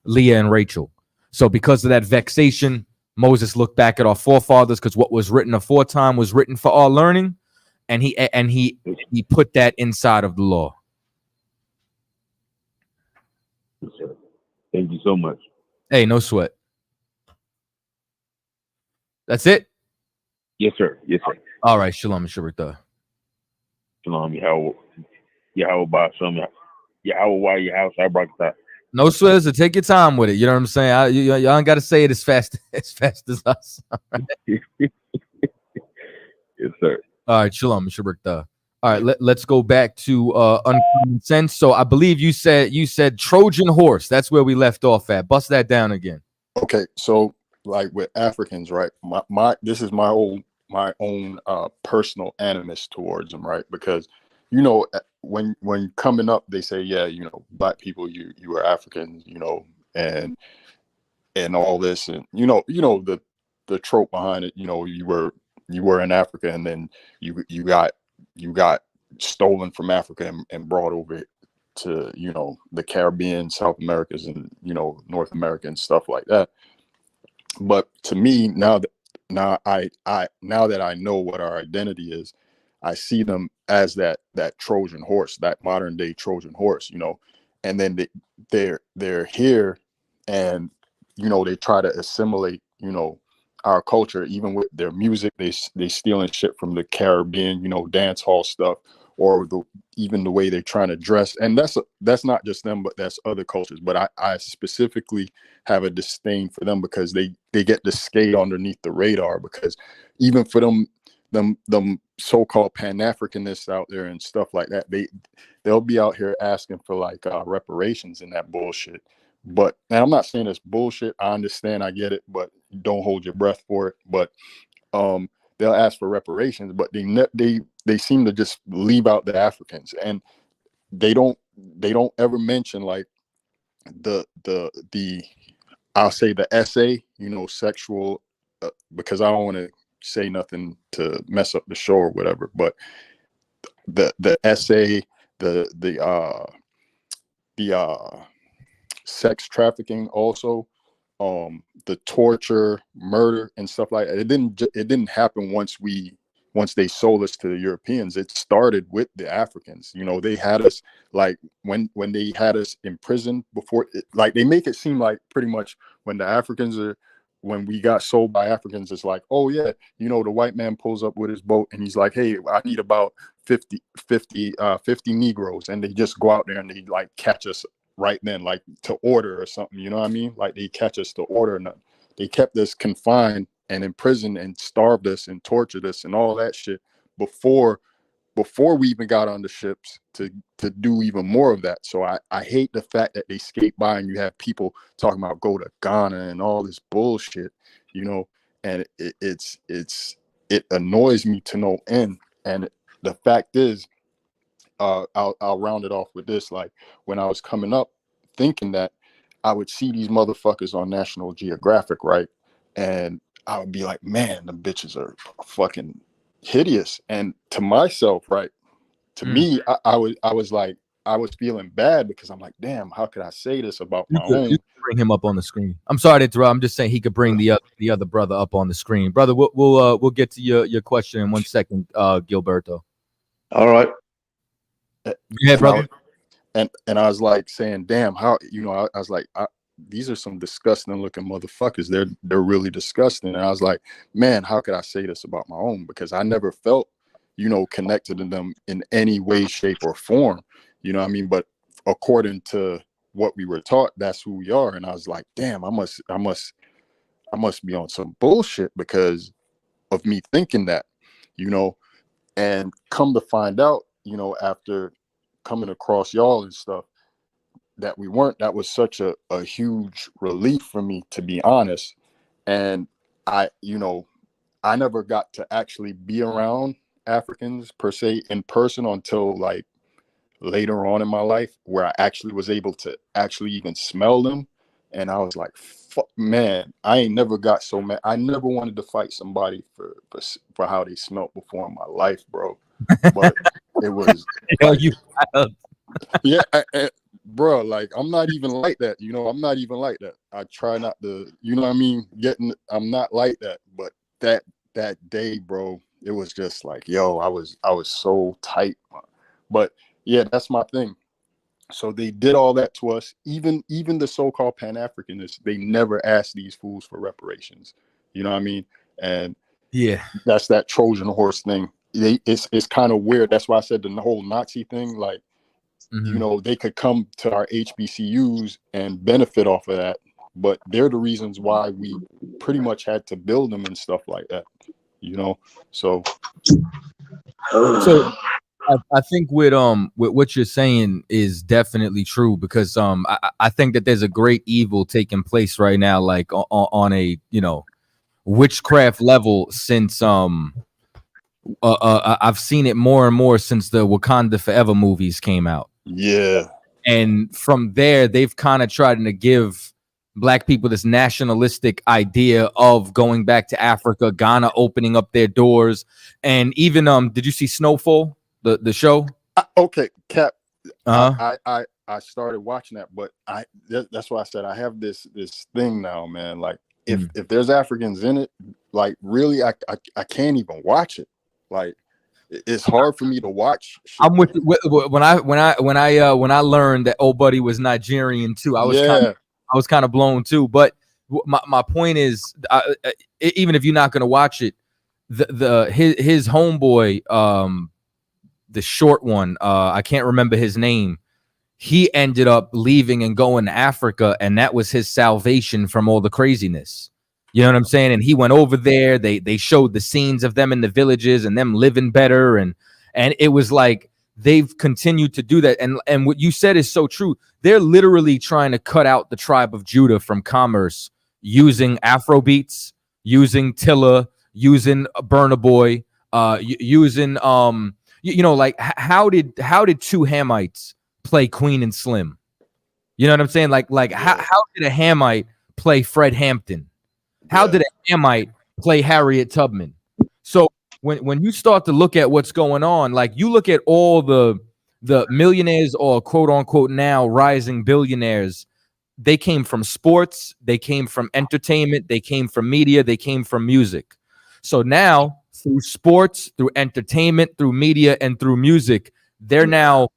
S2: Leah and Rachel. So because of that vexation, Moses looked back at our forefathers, because what was written aforetime was written for our learning, and he put that inside of the law.
S5: Yes, sir. Thank you so much.
S2: Hey, no sweat. That's it?
S5: Yes, sir. Yes, sir.
S2: All right, shalom and shabbat.
S5: Shalom, Yahweh Shalom, Yahweh, Yahweh, I brought that.
S2: No sweats, so take your time with it. You know what I'm saying? Y'all don't got to say it as fast as us. All right.
S5: Yes, sir.
S2: All right, shalom and shabbat. All right, let's go back to uncommon sense. So I believe you said Trojan horse. That's where we left off at. Bust that down again.
S4: Okay, so like with Africans, right? This is my own personal animus towards them, right? Because when coming up, they say, yeah, black people, you are Africans, and all this, and the trope behind it, you were in Africa, and then you got stolen from Africa and brought over to the Caribbean, South Americas, and North America and stuff like that. But to me, now that I know what our identity is, I see them as that Trojan horse, that modern day Trojan horse, and then they're here, and they try to assimilate our culture, even with their music. They stealing shit from the Caribbean, dance hall stuff, or even the way they're trying to dress. And that's not just them, but that's other cultures. But I specifically have a disdain for them because they get to skate underneath the radar, because even for them so-called Pan-Africanists out there and stuff like that, they'll be out here asking for like reparations and that bullshit. But, and I'm not saying it's bullshit. I understand, I get it, but don't hold your breath for it. But they'll ask for reparations, but they seem to just leave out the Africans, and they don't ever mention like the I'll say the essay, sexual, because I don't want to say nothing to mess up the show or whatever, but the essay, the sex trafficking, also the torture, murder, and stuff like that. It didn't happen once they sold us to the Europeans. It started with the Africans. They had us, like when they had us in prison before, like they make it seem like pretty much when we got sold by Africans, it's like, oh yeah, the white man pulls up with his boat and he's like, hey, I need about 50 Negroes, and they just go out there and they like catch us right then, like to order or something, you know what I mean? Like they catch us to order, and they kept us confined and in prison and starved us and tortured us and all that shit before we even got on the ships to do even more of that. So I hate the fact that they skate by and you have people talking about go to Ghana and all this bullshit, and it annoys me to no end. And the fact is, I'll round it off with this. Like when I was coming up, thinking that I would see these motherfuckers on National Geographic, right? And I would be like, man, the bitches are fucking hideous. And to myself, right, to me, I was like, I was feeling bad because I'm like, damn, how could I say this about my
S2: You
S4: own?
S2: could bring him up on the screen. I'm sorry to interrupt. I'm just saying he could bring the other brother up on the screen. Brother, we'll get to your question in 1 second, Gilberto.
S6: All right.
S2: Yeah, brother.
S4: And I was like saying, damn, how, you know, I was like, these are some disgusting looking motherfuckers. They're really disgusting. And I was like, man, how could I say this about my own? Because I never felt, you know, connected to them in any way, shape, or form. You know what I mean? But according to what we were taught, that's who we are. And I was like, damn, I must be on some bullshit because of me thinking that, you know. And come to find out, you know, after coming across y'all and stuff, that we weren't. That was such a huge relief for me, to be honest. And I never got to actually be around Africans per se in person until like later on in my life, where I actually was able to actually even smell them. And I was like, fuck, man, I ain't never got so mad. I never wanted to fight somebody for how they smelled before in my life, bro. But it was like, yeah, bro, like I'm not even like that, you know. I'm not even like that. I try not to, you know what I mean, I'm not like that. But that day, bro, it was just like, yo, I was so tight, man. But yeah, that's my thing. So they did all that to us. Even the so-called Pan-Africanists, they never asked these fools for reparations. You know what I mean? And
S2: Yeah,
S4: that's that Trojan horse thing. It's kind of weird. That's why I said the whole Nazi thing. Like, you know, they could come to our HBCUs and benefit off of that, but they're the reasons why we pretty much had to build them and stuff like that. You know, so.
S2: I think with what you're saying is definitely true, because I think that there's a great evil taking place right now, like on a, you know, witchcraft level, since I've seen it more and more since the Wakanda Forever movies came out.
S4: Yeah.
S2: And from there, they've kind of tried to give Black people this nationalistic idea of going back to Africa, Ghana opening up their doors. And even did you see Snowfall, the show?
S4: Okay, Cap.
S2: Uh-huh.
S4: I started watching that, but that's why I said I have this thing now, man. Like if there's Africans in it, like really, I can't even watch it. Like it's hard for me to watch shit.
S2: I'm with when I learned that Old Buddy was Nigerian too. I was kind of blown too. But my point is, even if you're not gonna watch it, his homeboy, the short one, I can't remember his name. He ended up leaving and going to Africa, and that was his salvation from all the craziness. You know what I'm saying? And he went over there. They showed the scenes of them in the villages and them living better, and it was like they've continued to do that. And what you said is so true. They're literally trying to cut out the tribe of Judah from commerce using Afro beats, using Tilla, using Burna Boy, using you know, like how did two Hamites play Queen and Slim? You know what I'm saying? Like how did a Hamite play Fred Hampton? How did a Hamite play Harriet Tubman? So when you start to look at what's going on, like you look at all the millionaires, or quote unquote now rising billionaires, they came from sports, they came from entertainment, they came from media, they came from music. So now through sports, through entertainment, through media, and through music, they're now,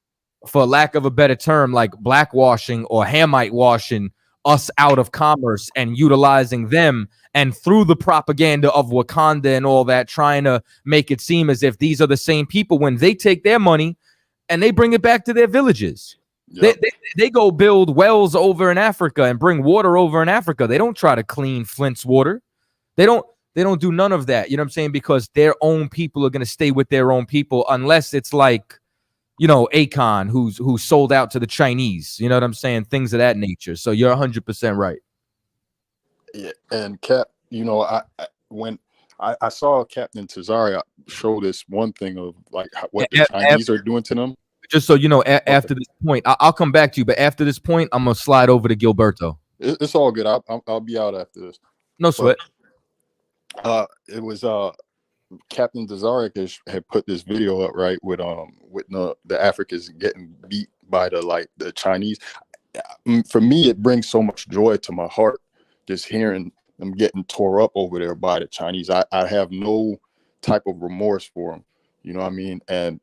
S2: for lack of a better term, like blackwashing or Hamite washing us out of commerce and utilizing them, and through the propaganda of Wakanda and all that, trying to make it seem as if these are the same people when they take their money and they bring it back to their villages. Yep. They go build wells over in Africa and bring water over in Africa. They don't try to clean Flint's water. They don't do none of that. You know what I'm saying? Because their own people are going to stay with their own people, unless it's like, you know, Akon, who's sold out to the Chinese. You know what I'm saying? Things of that nature. So you're 100% right.
S4: Yeah, and Cap, you know, when I saw Captain Tazari show this one thing of like what the Chinese are doing to them. Just
S2: so you know, after this point, I'll come back to you. But after this point, I'm gonna slide over to Gilberto.
S4: It's all good. I'll be out after this.
S2: No sweat.
S4: It was Captain Dazarek had put this video up, right, with the Africans getting beat by the Chinese. For me, it brings so much joy to my heart just hearing them getting tore up over there by the Chinese. I have no type of remorse for them, you know what I mean? And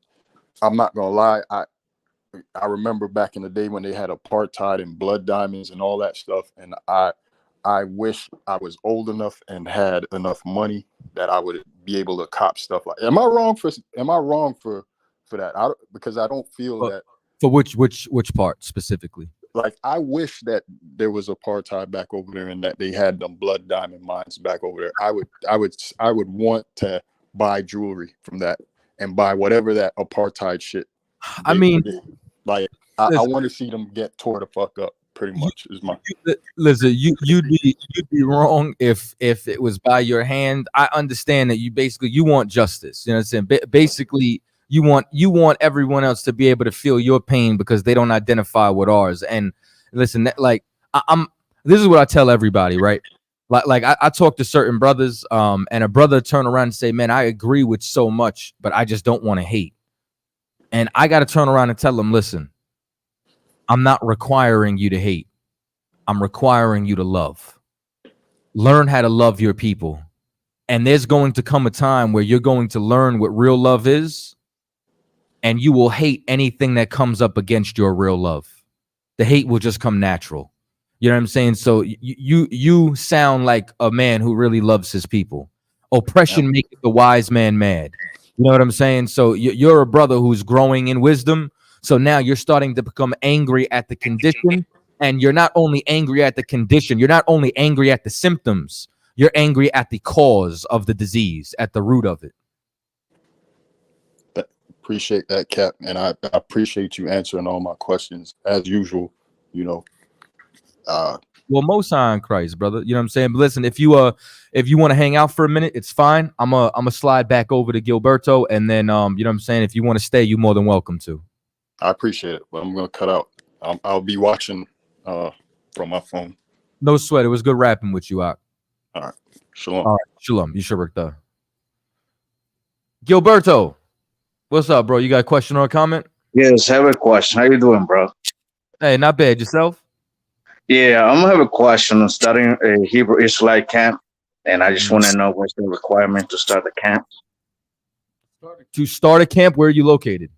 S4: I'm not gonna lie, I remember back in the day when they had apartheid and blood diamonds and all that stuff, and I wish I was old enough and had enough money that I would be able to cop stuff like. Am I wrong for that? Because I don't feel that.
S2: For which part specifically?
S4: Like, I wish that there was apartheid back over there and that they had them blood diamond mines back over there. I would want to buy jewelry from that and buy whatever that apartheid shit. I mean, like, I want to see them get tore the fuck up. Pretty much is my.
S2: Listen, you'd be wrong if it was by your hand. I understand that you want justice. You know what I'm saying? Basically, you want everyone else to be able to feel your pain because they don't identify with ours. And listen, this is what I tell everybody, right? Like I talk to certain brothers, and a brother turn around and say, "Man, I agree with so much, but I just don't want to hate." And I got to turn around and tell them, "Listen, I'm not requiring you to hate. I'm requiring you to love. Learn how to love your people. And there's going to come a time where you're going to learn what real love is, and you will hate anything that comes up against your real love. The hate will just come natural." You know what I'm saying? So you sound like a man who really loves his people. Oppression makes the wise man mad. You know what I'm saying? So you're a brother who's growing in wisdom. So now you're starting to become angry at the condition, and you're not only angry at the condition, you're not only angry at the symptoms, you're angry at the cause of the disease, at the root of it.
S4: Appreciate that, Cap, and I appreciate you answering all my questions as usual. You know,
S2: well, most high in Christ, brother. You know what I'm saying? But listen, if you want to hang out for a minute, it's fine. I'm a slide back over to Gilberto, and then you know what I'm saying. If you want to stay, you're more than welcome to.
S4: I appreciate it, but I'm gonna cut out. I'll be watching from my phone.
S2: No sweat. It was good rapping with you, Ak.
S4: All right, shalom.
S2: All right, shalom. You sure worked out. Gilberto, what's up, bro? You got a question or a comment?
S6: Yes, I have a question. How you doing, bro?
S2: Hey, not bad. Yourself?
S6: Yeah, I'm gonna have a question on starting a Hebrew Israelite camp, and I just want to know what's the requirement to start the camp.
S2: To start a camp, where are you located?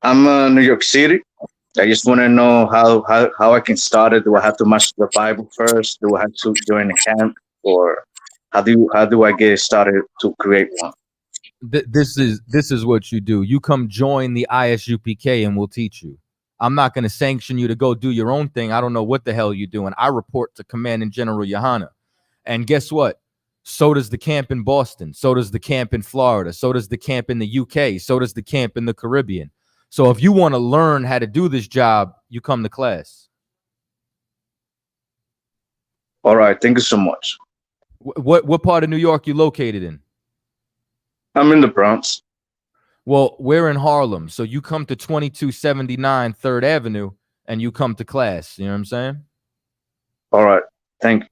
S6: I'm in New York City. I just want to know how I can start it. Do I have to master the Bible first? Do I have to join a camp, or how do I get started to create one?
S2: This is what you do. You come join the ISUPK, and we'll teach you. I'm not going to sanction you to go do your own thing. I don't know what the hell you're doing. I report to Commanding General Yohana. And guess what? So does the camp in Boston. So does the camp in Florida. So does the camp in the UK. So does the camp in the Caribbean. So if you want to learn how to do this job, you come to class.
S6: All right. Thank you so much.
S2: What part of New York you located in?
S6: I'm in the Bronx.
S2: Well, we're in Harlem, so you come to 2279 3rd Avenue, and you come to class. You know what I'm saying?
S6: All right. Thank you.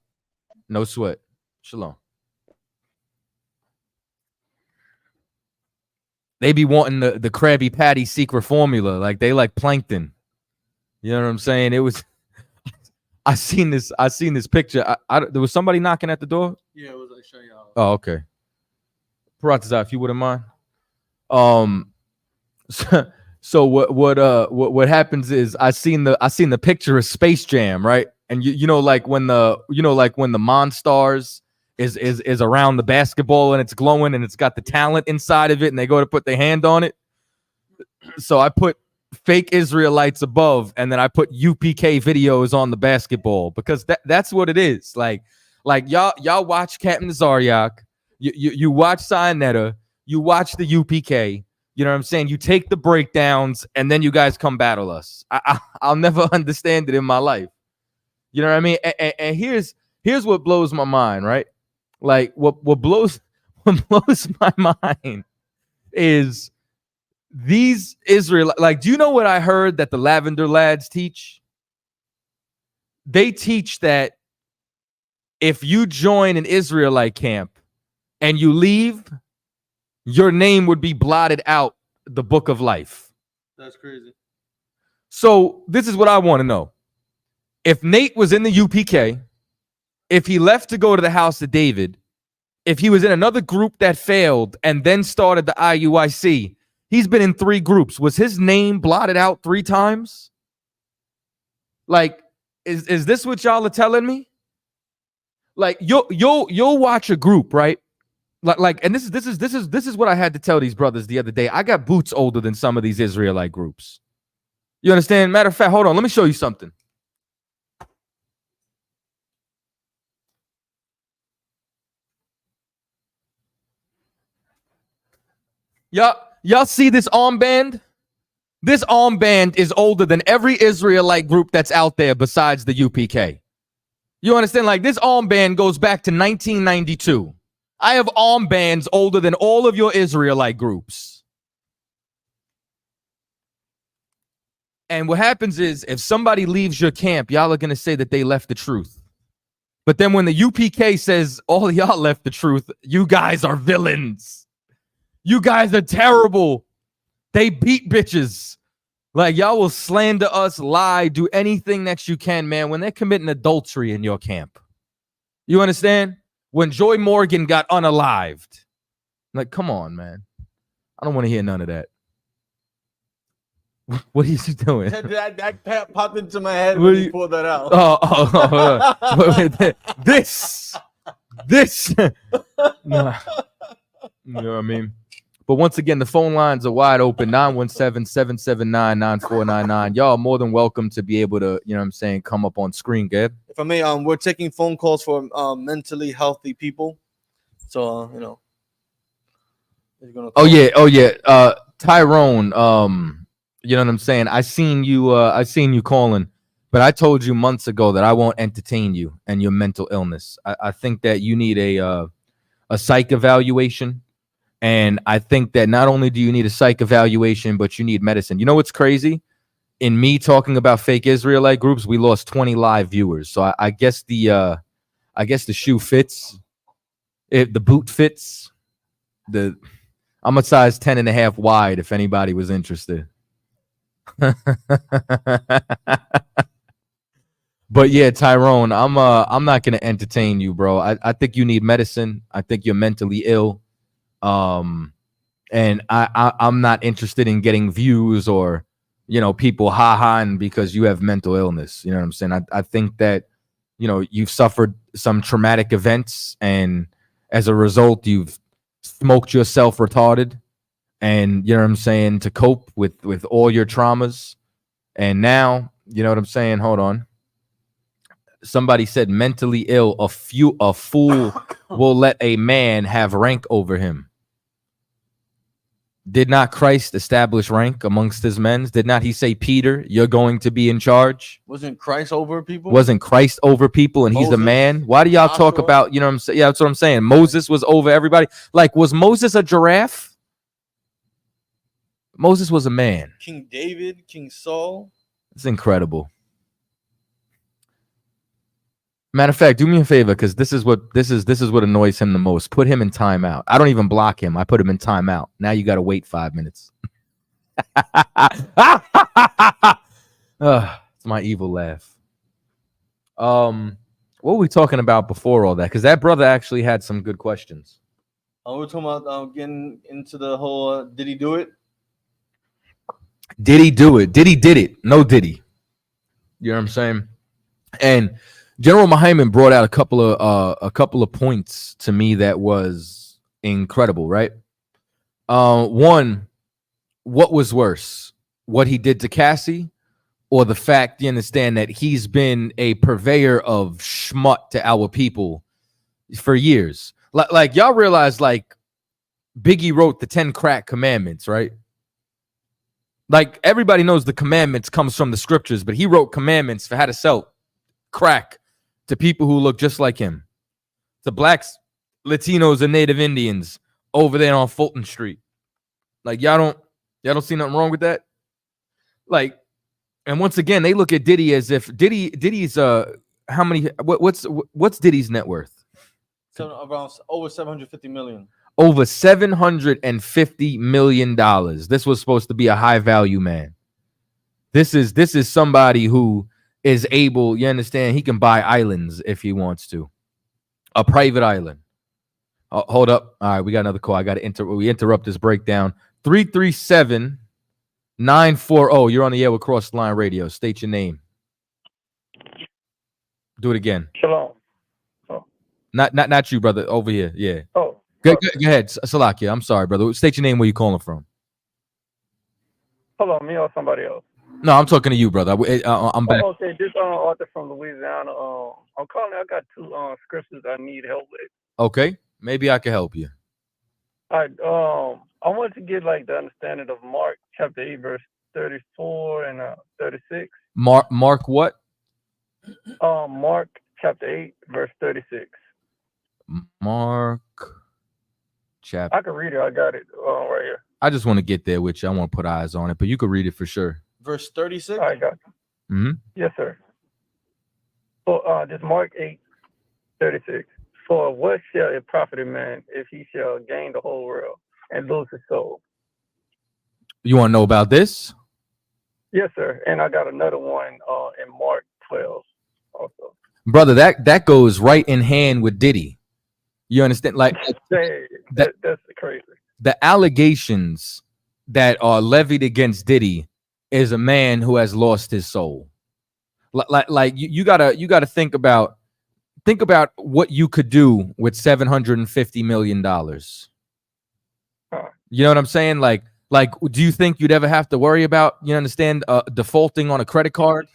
S2: No sweat. Shalom. They be wanting the Krabby Patty secret formula, like they like plankton. You know what I'm saying? It was. I seen this picture. There was somebody knocking at the door.
S3: Yeah, it was like show y'all.
S2: Oh, okay. Paratazar, if you wouldn't mind. So what happens is I seen the picture of Space Jam, right? And you know like when the Monstars is around the basketball and it's glowing and it's got the talent inside of it and they go to put their hand on it. So I put fake Israelites above and then I put UPK videos on the basketball because that's what it is. Like y'all watch Captain Zaryak, you watch Cyanetta, you watch the UPK. You know what I'm saying? You take the breakdowns and then you guys come battle us. I'll never understand it in my life. You know what I mean? And here's what blows my mind, right? Like what blows my mind is these Israel. Like, do you know what I heard that the Lavender Lads teach? They teach that if you join an Israelite camp, and you leave, your name would be blotted out the book of life.
S3: That's crazy.
S2: So this is what I want to know. If Nate was in the UPK, if he left to go to the house of David, if he was in another group that failed and then started the IUIC, he's been in 3 groups. Was his name blotted out 3 times? Like, is this what y'all are telling me? Like, you'll watch a group, right? Like, and this is what I had to tell these brothers the other day. I got boots older than some of these Israelite groups. You understand? Matter of fact, hold on, let me show you something. Y'all see this armband? This armband is older than every Israelite group that's out there besides the UPK. You understand? Like, this armband goes back to 1992. I have armbands older than all of your Israelite groups. And what happens is, if somebody leaves your camp, y'all are going to say that they left the truth. But then when the UPK says all y'all left the truth, you guys are villains. You guys are terrible. They beat bitches. Like, y'all will slander us, lie, do anything that you can, man, when they're committing adultery in your camp. You understand? When Joy Morgan got unalived. Like, come on, man. I don't want to hear none of that. What are you doing?
S3: That popped into my head
S2: What
S3: when
S2: are
S3: you
S2: you-
S3: pulled that out.
S2: This. Nah. You know what I mean? But once again, the phone lines are wide open, 917-779-9499. Y'all are more than welcome to be able to, you know what I'm saying, come up on screen, Gab.
S3: If I may, we're taking phone calls for mentally healthy people. So, you know. You're gonna
S2: Oh
S3: call.
S2: yeah. Tyrone, you know what I'm saying? I seen you calling, but I told you months ago that I won't entertain you and your mental illness. I think that you need a psych evaluation. And I think that not only do you need a psych evaluation, but you need medicine. You know what's crazy? In me talking about fake Israelite groups, we lost 20 live viewers. So I guess the shoe fits. If the boot fits, I'm a size 10.5 wide if anybody was interested. But yeah, Tyrone, I'm not gonna entertain you, bro. I think you need medicine. I think you're mentally ill. And I'm not interested in getting views or, you know, people ha-haing because you have mental illness. You know what I'm saying? I think that, you know, you've suffered some traumatic events, and as a result, you've smoked yourself retarded, and you know what I'm saying, to cope with all your traumas. And now, you know what I'm saying? Hold on. Somebody said mentally ill, a fool will let a man have rank over him. Did not Christ establish rank amongst his men? Did not he say, Peter, you're going to be in charge?
S3: Wasn't Christ over people?
S2: Wasn't Christ over people, and he's a
S3: Moses,
S2: man? Why do y'all talk
S3: Joshua.
S2: about, you know what I'm saying? Yeah, that's what I'm saying. Moses was over everybody. Like, was Moses a giraffe? Moses was a man.
S3: King David, King Saul.
S2: It's incredible. Matter of fact, do me a favor, because this is what annoys him the most. Put him in timeout. I don't even block him. I put him in timeout. Now you got to wait 5 minutes. It's my evil laugh. What were we talking about before all that? Because that brother actually had some good questions.
S3: We're talking about getting into the whole did he do it?
S2: Did he do it? Did it? No, did he? You know what I'm saying? And General Muhammad brought out a couple of points to me that was incredible, right? One, what was worse, what he did to Cassie, or the fact, you understand, that he's been a purveyor of schmut to our people for years? Like y'all realize, like, Biggie wrote the 10 crack commandments, right? Like, everybody knows the commandments comes from the scriptures, but he wrote commandments for how to sell crack to people who look just like him, to blacks, Latinos, and Native Indians over there on Fulton Street. Like, y'all don't see nothing wrong with that. Like, and once again, they look at Diddy as if Diddy's what's Diddy's net worth?
S3: Around over 750 million.
S2: Over $750 million. This was supposed to be a high value man. This is somebody who is able, you understand, he can buy islands if he wants to. A private island. Oh, hold up. All right, we got another call. I got to interrupt this breakdown. 337-940. You're on the air with Cross the Line Radio. State your name. Do it again.
S7: Shalom. Oh.
S2: Not you, brother. Over here. Yeah.
S7: Oh.
S2: Go ahead, Salakia. I'm sorry, brother. State your name. Where you calling from?
S7: Hold on, me or somebody else?
S2: No, I'm talking to you, brother. I'm back.
S7: Oh, okay, this Arthur from Louisiana. I'm calling. I got two scriptures I need help with.
S2: Okay, maybe I can help you.
S7: All right. I wanted to get like the understanding of Mark chapter 8, verse 34 and 36.
S2: Mark what?
S7: Mark chapter 8, verse 36.
S2: Mark chapter.
S7: I can read it. I got it right here.
S2: I just want to get there with you. I want to put eyes on it, but you can read it for sure.
S3: Verse 36.
S7: I got you.
S2: Mm-hmm.
S7: Yes, sir. So this Mark 8, 36. For what shall it profit a man if he shall gain the whole world and lose his soul?
S2: You want to know about this?
S7: Yes, sir. And I got another one in Mark 12 also.
S2: Brother, that goes right in hand with Diddy. You understand? Like
S7: that's crazy.
S2: The allegations that are levied against Diddy is a man who has lost his soul. Like you gotta think about what you could do with $750 million. You know what I'm saying? Like, do you think you'd ever have to worry about, you understand, defaulting on a credit card?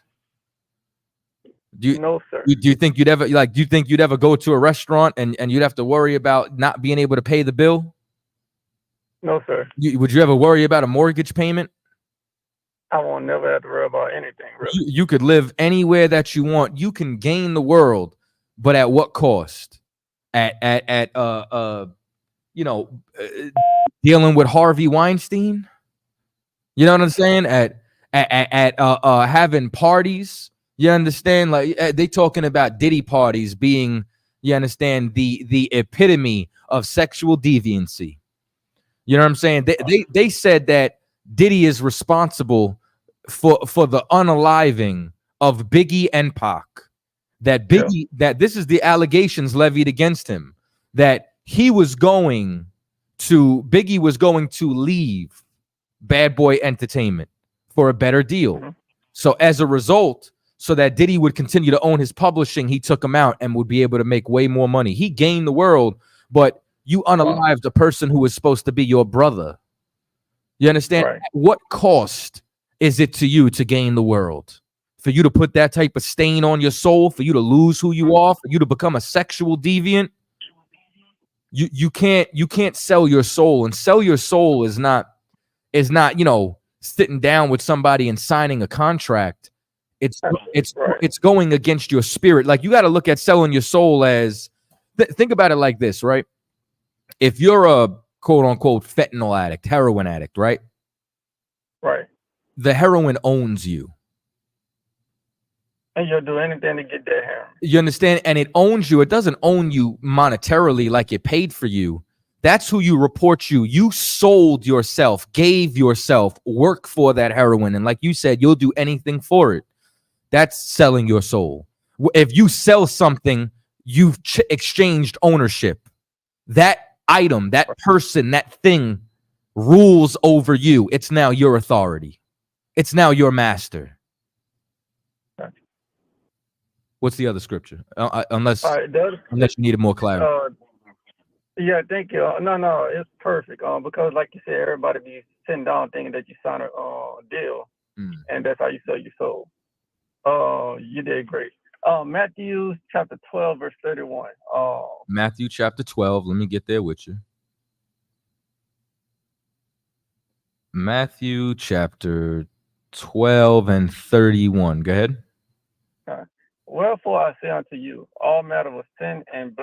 S7: No, sir.
S2: Do you think you'd ever go to a restaurant and you'd have to worry about not being able to pay the bill?
S7: No, sir.
S2: Would you ever worry about a mortgage payment?
S7: I won't never have to worry about anything, really.
S2: You could live anywhere that you want. You can gain the world, but at what cost? Dealing with Harvey Weinstein. You know what I'm saying? At having parties. You understand? Like they talking about Diddy parties being, you understand, the epitome of sexual deviancy. You know what I'm saying? They said that Diddy is responsible for the unaliving of Biggie and Pac. That this is the allegations levied against him. That Biggie was going to leave Bad Boy Entertainment for a better deal. Mm-hmm. So as a result, so that Diddy would continue to own his publishing, he took him out and would be able to make way more money. He gained the world, but you unalived a person who was supposed to be your brother. You understand? Right. What cost is it to you to gain the world? For you to put that type of stain on your soul, for you to lose who you are, for you to become a sexual deviant? You can't sell your soul, and sell your soul is not sitting down with somebody and signing a contract. It's going against your spirit. Like, you got to look at selling your soul as think about it like this, right? If you're a quote unquote fentanyl addict, heroin addict, right?
S7: Right.
S2: The heroin owns you.
S7: And you'll do anything to get that heroin.
S2: You understand? And it owns you. It doesn't own you monetarily like it paid for you. That's who you report you. You sold yourself, gave yourself, work for that heroin. And like you said, you'll do anything for it. That's selling your soul. If you sell something, you've exchanged ownership. That item, that person, that thing rules over you. It's now your authority. It's now your master. What's the other scripture? Unless you needed more clarity.
S7: Yeah, thank you. No, it's perfect. Because like you said, everybody be sitting down thinking that you signed a deal, and that's how you sell your soul. You did great. Matthew chapter 12, verse 31.
S2: Matthew chapter 12. Let me get there with you. Matthew chapter 12 and 31. Go ahead.
S7: Wherefore I say unto you, all matter of sin and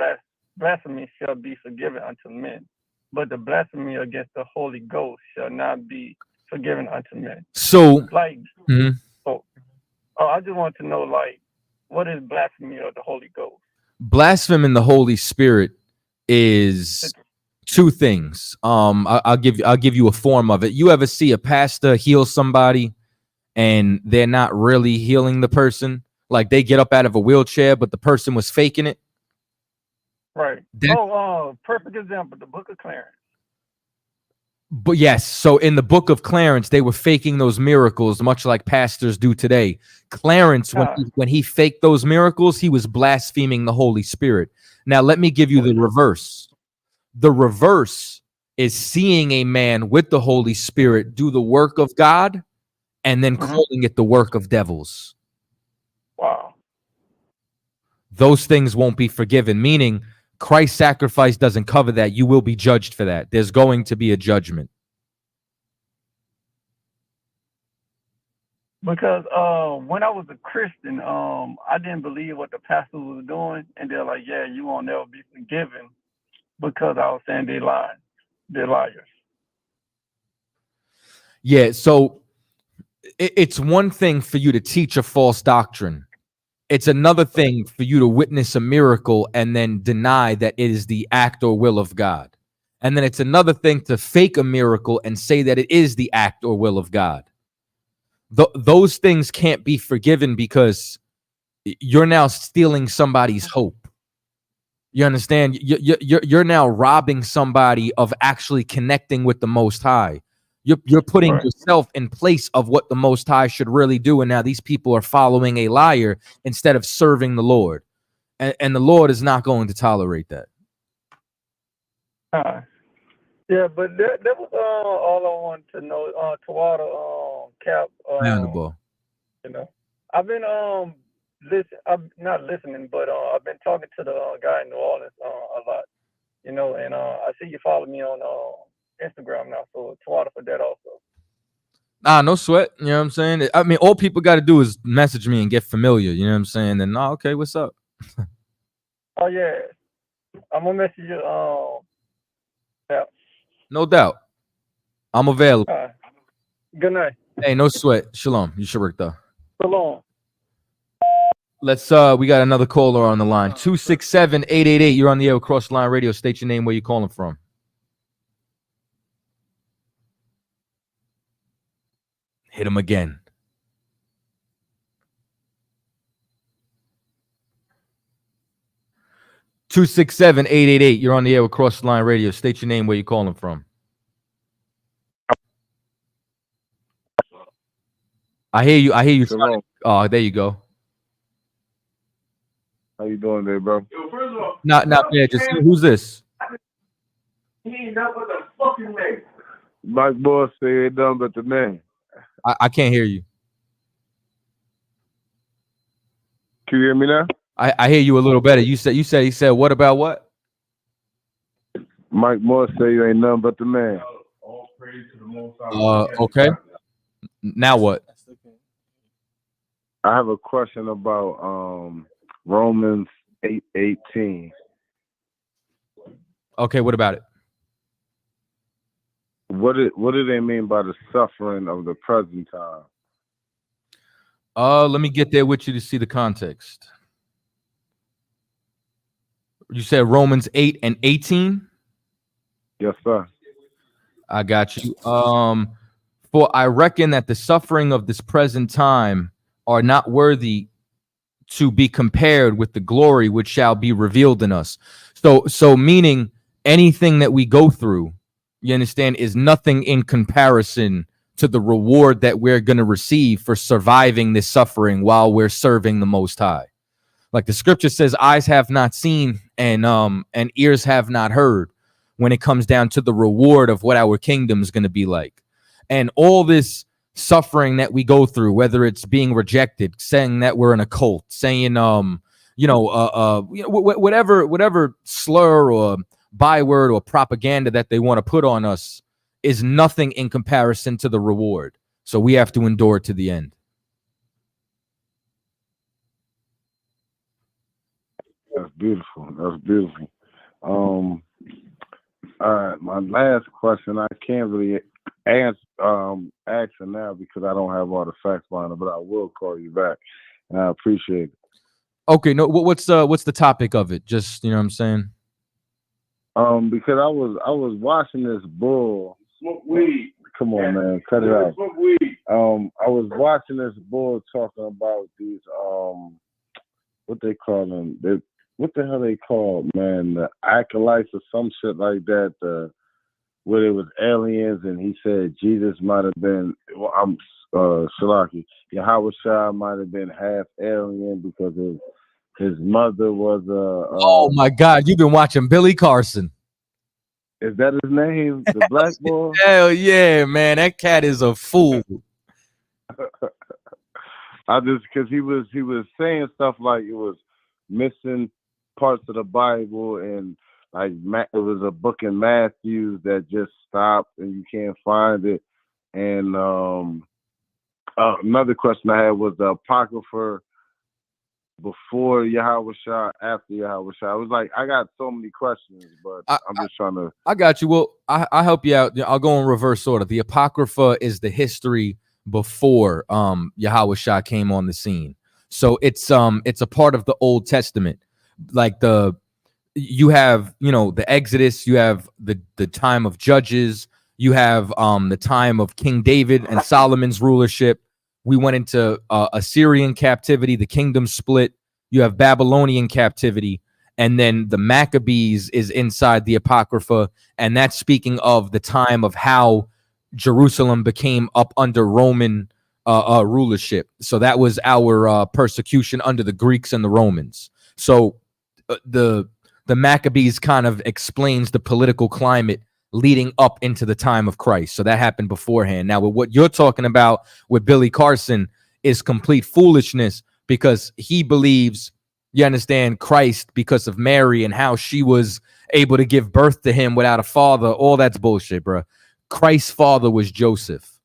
S7: blasphemy shall be forgiven unto men, but the blasphemy against the Holy Ghost shall not be forgiven unto men.
S2: So,
S7: I just want to know, like, what is blasphemy of the Holy Ghost?
S2: Blaspheming the Holy Spirit is two things. I'll give you a form of it. You ever see a pastor heal somebody and they're not really healing the person? Like they get up out of a wheelchair, but the person was faking it.
S7: Right. Perfect example, the Book of Clarence.
S2: But yes, so in the Book of Clarence, they were faking those miracles, much like pastors do today. Clarence, when he faked those miracles, he was blaspheming the Holy Spirit. Now, let me give you the reverse. The reverse is seeing a man with the Holy Spirit do the work of God and then calling it the work of devils.
S7: Wow.
S2: Those things won't be forgiven, meaning Christ's sacrifice doesn't cover that. You will be judged for that. There's going to be a judgment.
S7: Because when I was a Christian, I didn't believe what the pastor was doing, and they're like, "Yeah, you won't never be forgiven," because I was saying they lied, they're liars.
S2: Yeah, so it's one thing for you to teach a false doctrine. It's another thing for you to witness a miracle and then deny that it is the act or will of God. And then it's another thing to fake a miracle and say that it is the act or will of God. Those things can't be forgiven because you're now stealing somebody's hope. You understand? You're now robbing somebody of actually connecting with the Most High. You're putting yourself in place of what the Most High should really do. And now these people are following a liar instead of serving the Lord. And the Lord is not going to tolerate that.
S7: Yeah, but that was all I wanted to know. Tawada, Cap. You know, I've been I'm not listening, but I've been talking to the guy in New Orleans a lot. You know, and I see you follow me on Instagram now, so Tawada for that also.
S2: No sweat. You know what I'm saying? I mean, all people got to do is message me and get familiar. You know what I'm saying? And okay, what's up?
S7: Oh yeah, I'm gonna message you. Yeah.
S2: No doubt. I'm available.
S7: Good night.
S2: Hey, no sweat. Shalom. You should work though.
S7: Shalom.
S2: Let's we got another caller on the line. 267-888. You're on the air with Cross the Line Radio. State your name, where you calling from. Hit him again. Two 267-888. You're on the air with Cross the Line Radio. State your name, where you calling from. I hear you. Oh, there you go.
S8: How you doing there, bro?
S2: Not bad. Just who's this?
S8: He ain't nothing but the fucking man. Mike Boss say ain't nothing but the man.
S2: I can't hear you.
S8: Can you hear me now?
S2: I hear you a little better. He said what about what?
S8: Mike Moore say you ain't nothing but the man.
S2: Okay. Now what?
S8: I have a question about Romans 8:18.
S2: Okay, what about it?
S8: What do they mean by the suffering of the present time?
S2: Let me get there with you to see the context. You said Romans 8:18?
S8: Yes, sir.
S2: I got you. For I reckon that the suffering of this present time are not worthy to be compared with the glory which shall be revealed in us. So meaning anything that we go through, you understand, is nothing in comparison to the reward that we're going to receive for surviving this suffering while we're serving the Most High. Like the scripture says, eyes have not seen and ears have not heard, when it comes down to the reward of what our kingdom is going to be like. And all this suffering that we go through, whether it's being rejected, saying that we're in a cult, saying whatever slur or byword or propaganda that they want to put on us, is nothing in comparison to the reward. So we have to endure it to the end.
S8: That's beautiful. That's beautiful. All right, my last question, I can't really answer now because I don't have all the facts behind it, but I will call you back, and I appreciate it.
S2: Okay, no, what's the topic of it? Just, you know what I'm saying?
S8: Because I was watching this bull. Smoke weed. Come on, man, cut it out. Smoke weed. I was watching this bull talking about these what they call them? What the hell they called, man? The acolytes or some shit like that. Where it was aliens, and he said Jesus might have been. Well, I'm Shalaki. Yahweh Shah might have been half alien because his mother was a.
S2: Oh my God, you've been watching Billy Carson.
S8: Is that his name? The black boy?
S2: Hell yeah, man. That cat is a fool.
S8: Because he was saying stuff like it was missing parts of the Bible, and like it was a book in Matthew that just stopped and you can't find it. And another question I had was the Apocrypha before Yahweh Shah, after Yahweh Shah. It was like I got so many questions, but I'm just trying to.
S2: I got you. Well, I'll help you out. I'll go in reverse order. The Apocrypha is the history before Yahweh Shah came on the scene. So it's a part of the Old Testament. Like you have, the Exodus, you have the time of Judges, you have the time of King David and Solomon's rulership. We went into Assyrian captivity, the kingdom split. You have Babylonian captivity, and then the Maccabees is inside the Apocrypha, and that's speaking of the time of how Jerusalem became up under Roman rulership. So that was our persecution under the Greeks and the Romans. So the Maccabees kind of explains the political climate leading up into the time of Christ. So that happened beforehand. Now, with what you're talking about with Billy Carson is complete foolishness, because he believes, you understand, Christ because of Mary and how she was able to give birth to him without a father. All that's bullshit, bro. Christ's father was Joseph.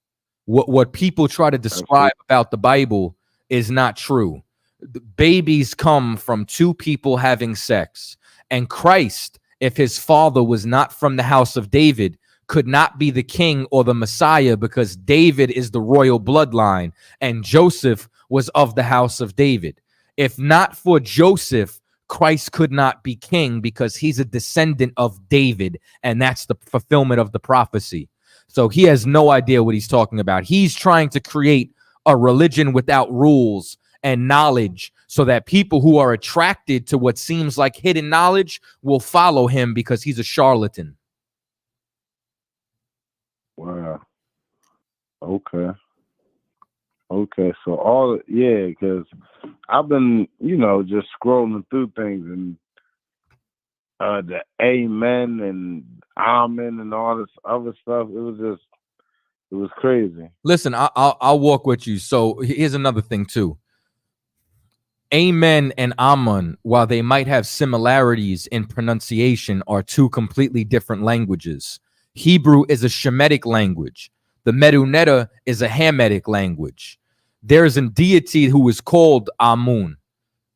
S2: What people try to describe about the Bible is not true. The babies come from two people having sex, and Christ, if his father was not from the house of David, could not be the king or the Messiah, because David is the royal bloodline and Joseph was of the house of David. If not for Joseph, Christ could not be king, because he's a descendant of David, and that's the fulfillment of the prophecy. So he has no idea what he's talking about. He's trying to create a religion without rules and knowledge, so that people who are attracted to what seems like hidden knowledge will follow him, because he's a charlatan.
S8: Wow. Okay. So because I've been, just scrolling through things, and the amen and amen and all this other stuff. It was crazy.
S2: Listen, I'll walk with you. So here's another thing too. Amen and Amun, while they might have similarities in pronunciation, are two completely different languages. Hebrew is a Shemitic language. The Medunetta is a Hamitic language. There's a deity who is called Amun,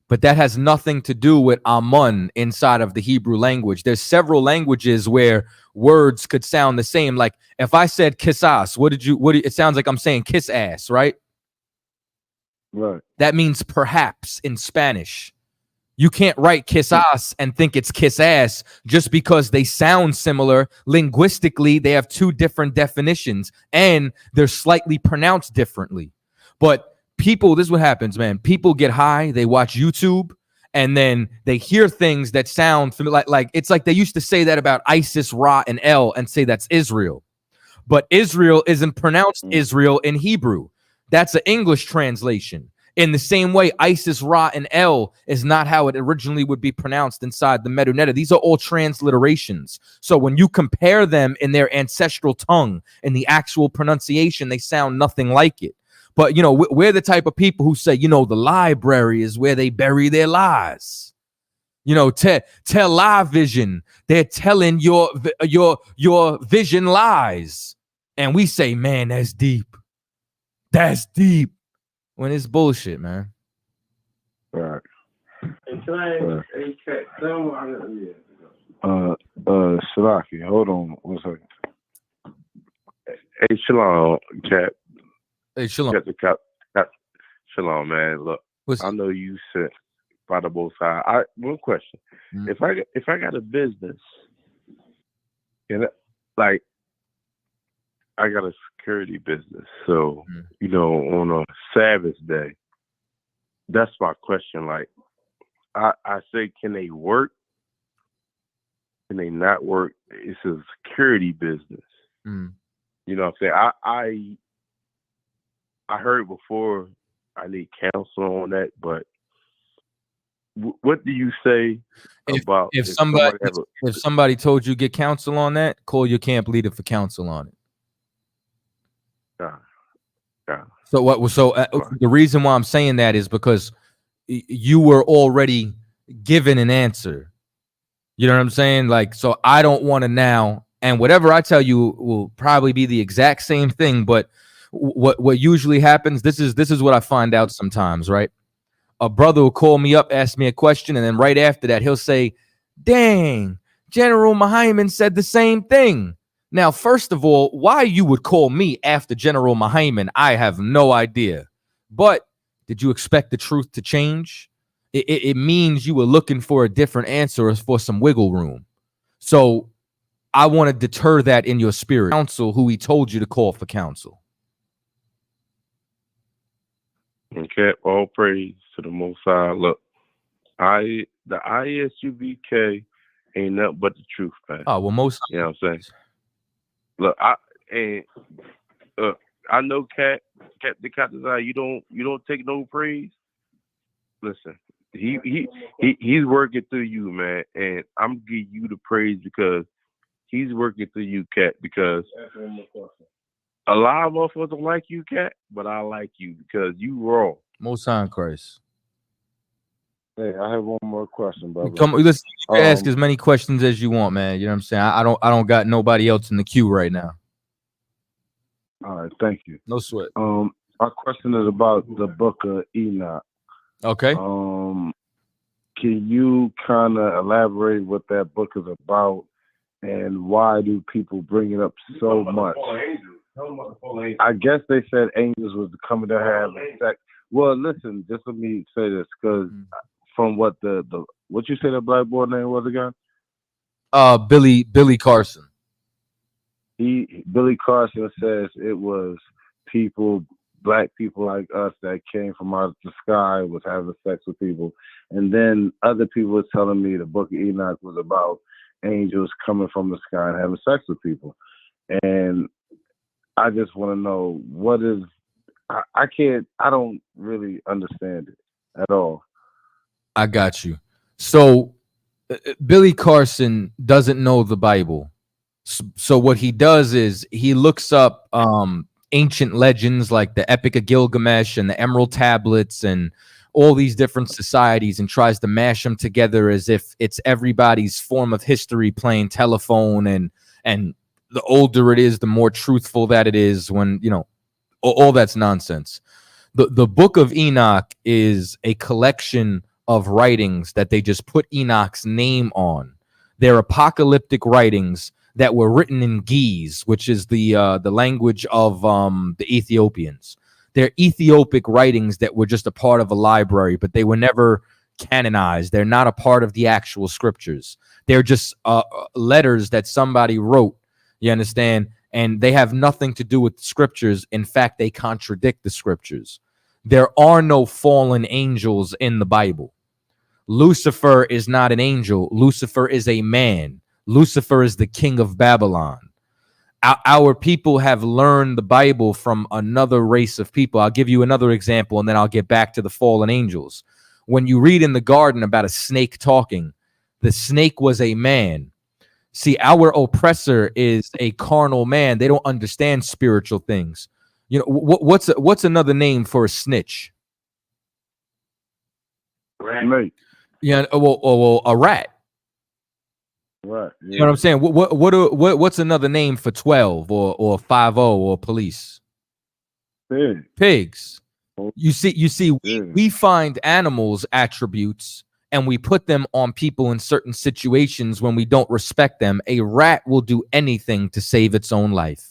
S2: but that has nothing to do with Amun inside of the Hebrew language. There's several languages where words could sound the same. Like if I said kissas, it sounds like I'm saying kiss ass, right?
S8: Right.
S2: That means perhaps in Spanish. You can't write quizás and think it's kiss ass just because they sound similar. Linguistically, they have two different definitions and they're slightly pronounced differently. But people, this is what happens, man. People get high, they watch YouTube, and then they hear things that sound familiar. Like it's like they used to say that about Isis, Ra, and El, and say that's Israel. But Israel isn't pronounced Israel in Hebrew. That's an English translation. In the same way, Isis, Ra, and El is not how it originally would be pronounced inside the Medunetta. These are all transliterations. So when you compare them in their ancestral tongue and the actual pronunciation, they sound nothing like it. But, we're the type of people who say, the library is where they bury their lies. Tell lie vision. They're telling your vision lies. And we say, man, that's deep. That's deep. When it's bullshit, man.
S8: Right. Shalaki, hold on 1 second. Hey, shalom, Cap.
S2: Hey, shalom.
S8: Shalom, man. Look, I know you said by the both sides. One question: if I got a business And like, I got a security business, so you know, on a Sabbath day, that's my question. Like, I say, can they work? Can they not work? It's a security business. You know what I'm saying? I heard before I need counsel on that, but what do you say about
S2: if somebody told you get counsel on that, call your camp leader for counsel on it. So what? So the reason why I'm saying that is because you were already given an answer. You know what I'm saying? Like, so I don't want to now, and whatever I tell you will probably be the exact same thing. But what usually happens? This is what I find out sometimes, right? A brother will call me up, ask me a question, and then right after that, he'll say, "Dang, General Muhammad said the same thing." Now, first of all, why you would call me after General Muhammad, I have no idea. But did you expect the truth to change? It means you were looking for a different answer or for some wiggle room. So I want to deter that in your spirit. Counsel who he told you to call for counsel.
S8: Okay, all praise to the Most High. Look, the ISUBK ain't nothing but the truth, man.
S2: Oh well, most.
S8: You know what I'm saying? Look, I know Cat the Catazai, you don't take no praise. Listen, he's working through you, man, and I'm giving you the praise because he's working through you, Cat. Because a lot of motherfuckers don't like you, Cat, but I like you because you raw.
S2: Most High in Christ.
S8: Hey, I have one more question, brother.
S2: Come, listen, you can ask as many questions as you want, man. You know what I'm saying? I don't got nobody else in the queue right now.
S8: All right, thank you.
S2: No sweat.
S8: My question is about the book of Enoch.
S2: Okay.
S8: Can you kind of elaborate what that book is about, and why do people bring it up so much? I guess they said angels was coming to have sex. Well, listen, just let me say this, because from what what you say the black boy name was again?
S2: Billy Carson.
S8: Billy Carson says it was people, black people like us, that came from out of the sky, was having sex with people. And then other people were telling me the book of Enoch was about angels coming from the sky and having sex with people. And I just want to know what is, I don't really understand it at all.
S2: I got you. So Billy Carson doesn't know the Bible. So what he does is he looks up ancient legends like the Epic of Gilgamesh and the Emerald Tablets and all these different societies and tries to mash them together as if it's everybody's form of history playing telephone, and the older it is, the more truthful that it is, when, you know, all that's nonsense. The Book of Enoch is a collection of writings that they just put Enoch's name on. They're apocalyptic writings that were written in Ge'ez, which is the language of the Ethiopians. They're Ethiopic writings that were just a part of a library, but they were never canonized. They're not a part of the actual scriptures. They're just letters that somebody wrote, you understand? And they have nothing to do with the scriptures. In fact, they contradict the scriptures. There are no fallen angels in the Bible. Lucifer is not an angel. Lucifer is a man. Lucifer is the king of Babylon. Our people have learned the Bible from another race of people. I'll give you another example, and then I'll get back to the fallen angels. When you read in the garden about a snake talking, the snake was a man. See, our oppressor is a carnal man. They don't understand spiritual things. You know, what's another name for a snitch?
S8: Rat.
S2: Yeah, well, a rat.
S8: Right. Yeah.
S2: You know what I'm saying? What's another name for 12 or 50 or police? Pigs. You see, we find animals attributes and we put them on people in certain situations when we don't respect them. A rat will do anything to save its own life.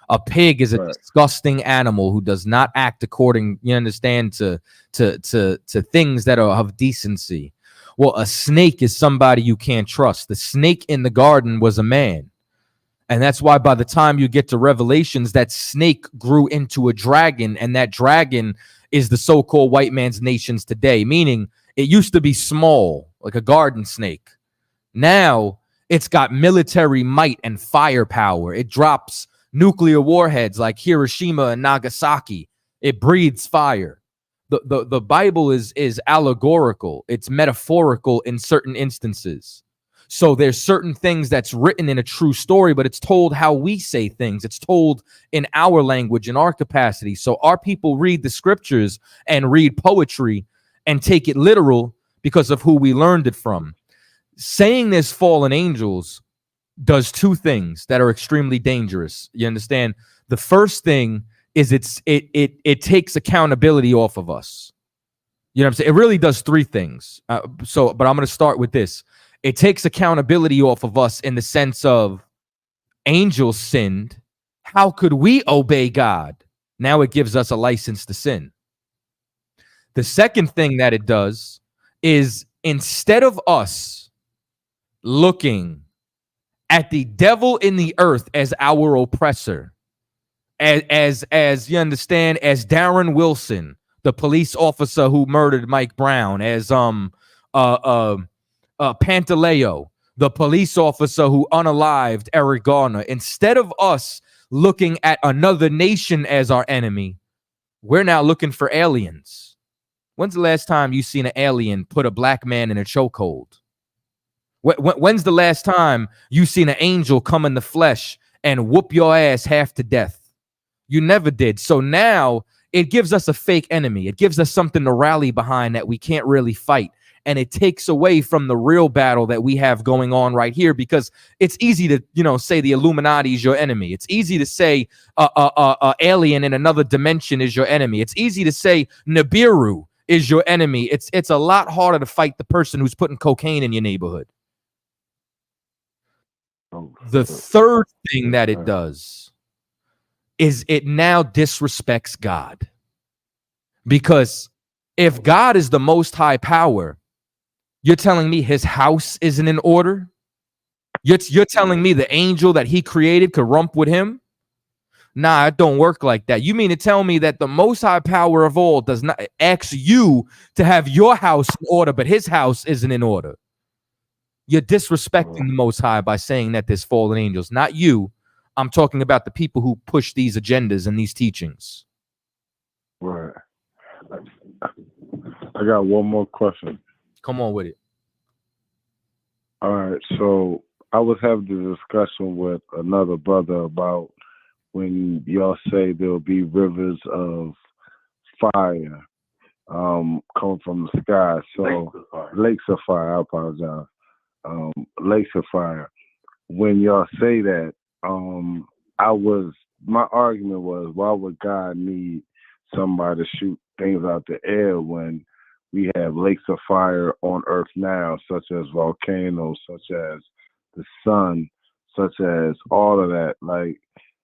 S2: A pig is a disgusting animal who does not act according, you understand, to things that are of decency. Well, a snake is somebody you can't trust. The snake in the garden was a man. And that's why by the time you get to Revelations, that snake grew into a dragon, and that dragon is the so-called white man's nations today, meaning it used to be small, like a garden snake. Now it's got military might and firepower. It drops nuclear warheads like Hiroshima and Nagasaki. It breathes fire. The Bible is allegorical. It's metaphorical in certain instances. So there's certain things that's written in a true story, but it's told how we say things. It's told in our language, in our capacity. So our people read the scriptures and read poetry and take it literal because of who we learned it from. Saying there's fallen angels does two things that are extremely dangerous. You understand? The first thing is it takes accountability off of us. You know what I'm saying? It really does three things. But I'm going to start with this. It takes accountability off of us in the sense of angels sinned. How could we obey God? Now it gives us a license to sin. The second thing that it does is instead of us looking at the devil in the earth as our oppressor, as you understand, as Darren Wilson, the police officer who murdered Mike Brown, as Pantaleo, the police officer who unalived Eric Garner, instead of us looking at another nation as our enemy, we're now looking for aliens. When's the last time you seen an alien put a black man in a chokehold? When's the last time you seen an angel come in the flesh and whoop your ass half to death? You never did. So now it gives us a fake enemy. It gives us something to rally behind that we can't really fight. And it takes away from the real battle that we have going on right here, because it's easy to, say the Illuminati is your enemy. It's easy to say alien in another dimension is your enemy. It's easy to say Nibiru is your enemy. It's a lot harder to fight the person who's putting cocaine in your neighborhood. The third thing that it does is it now disrespects God. Because if God is the most high power, you're telling me his house isn't in order? You're telling me the angel that he created could rump with him? Nah, it don't work like that. You mean to tell me that the most high power of all does not ask you to have your house in order, but his house isn't in order? You're disrespecting the Most High by saying that there's fallen angels. Not you. I'm talking about the people who push these agendas and these teachings.
S8: Right. I got one more question.
S2: Come on with it.
S8: All right. So I was having a discussion with another brother about when y'all say there'll be rivers of fire coming from the sky. So lakes of fire. I apologize. Lakes of fire. When y'all say that, my argument was, why would God need somebody to shoot things out the air when we have lakes of fire on earth now, such as volcanoes, such as the sun, such as all of that? Like,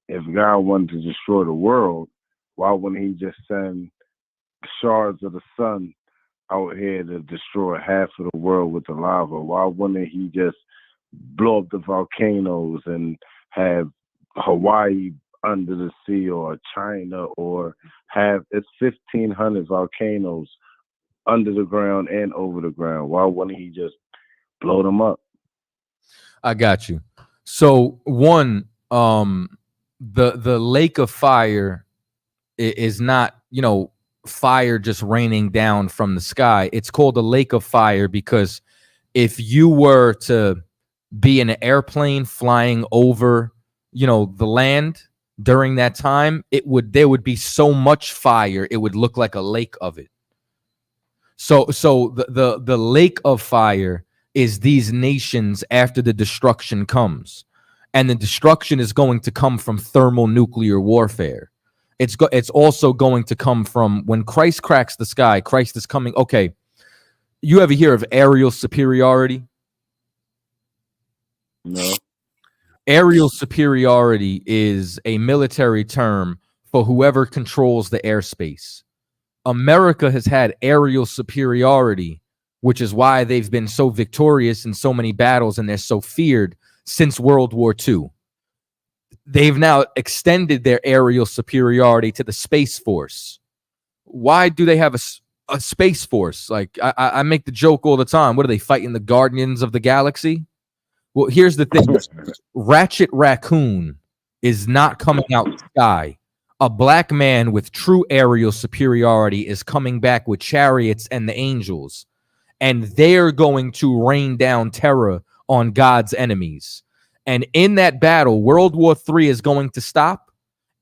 S8: if God wanted to destroy the world, why wouldn't he just send shards of the sun out here to destroy half of the world with the lava? Why wouldn't he just blow up the volcanoes and have Hawaii under the sea, or China, or have it's 1,500 volcanoes under the ground and over the ground? Why wouldn't he just blow them up?
S2: I got you. So one, the lake of fire is not, fire just raining down from the sky. It's called a lake of fire because if you were to be in an airplane flying over, the land during that time, there would be so much fire, it would look like a lake of it. So the lake of fire is these nations after the destruction comes. And the destruction is going to come from thermonuclear warfare. It's also going to come from when Christ cracks the sky. Christ is coming. Okay, you ever hear of aerial superiority?
S8: No.
S2: Aerial superiority is a military term for whoever controls the airspace. America has had aerial superiority, which is why they've been so victorious in so many battles and they're so feared since World War II. they've now extended their aerial superiority to the Space Force. Why do they have a Space Force? Like, I make the joke all the time. What are they fighting, the Guardians of the Galaxy? Well, here's the thing. Ratchet Raccoon is not coming out the sky. A black man with true aerial superiority is coming back with chariots and the angels, and they're going to rain down terror on God's enemies. And in that battle, World War III is going to stop,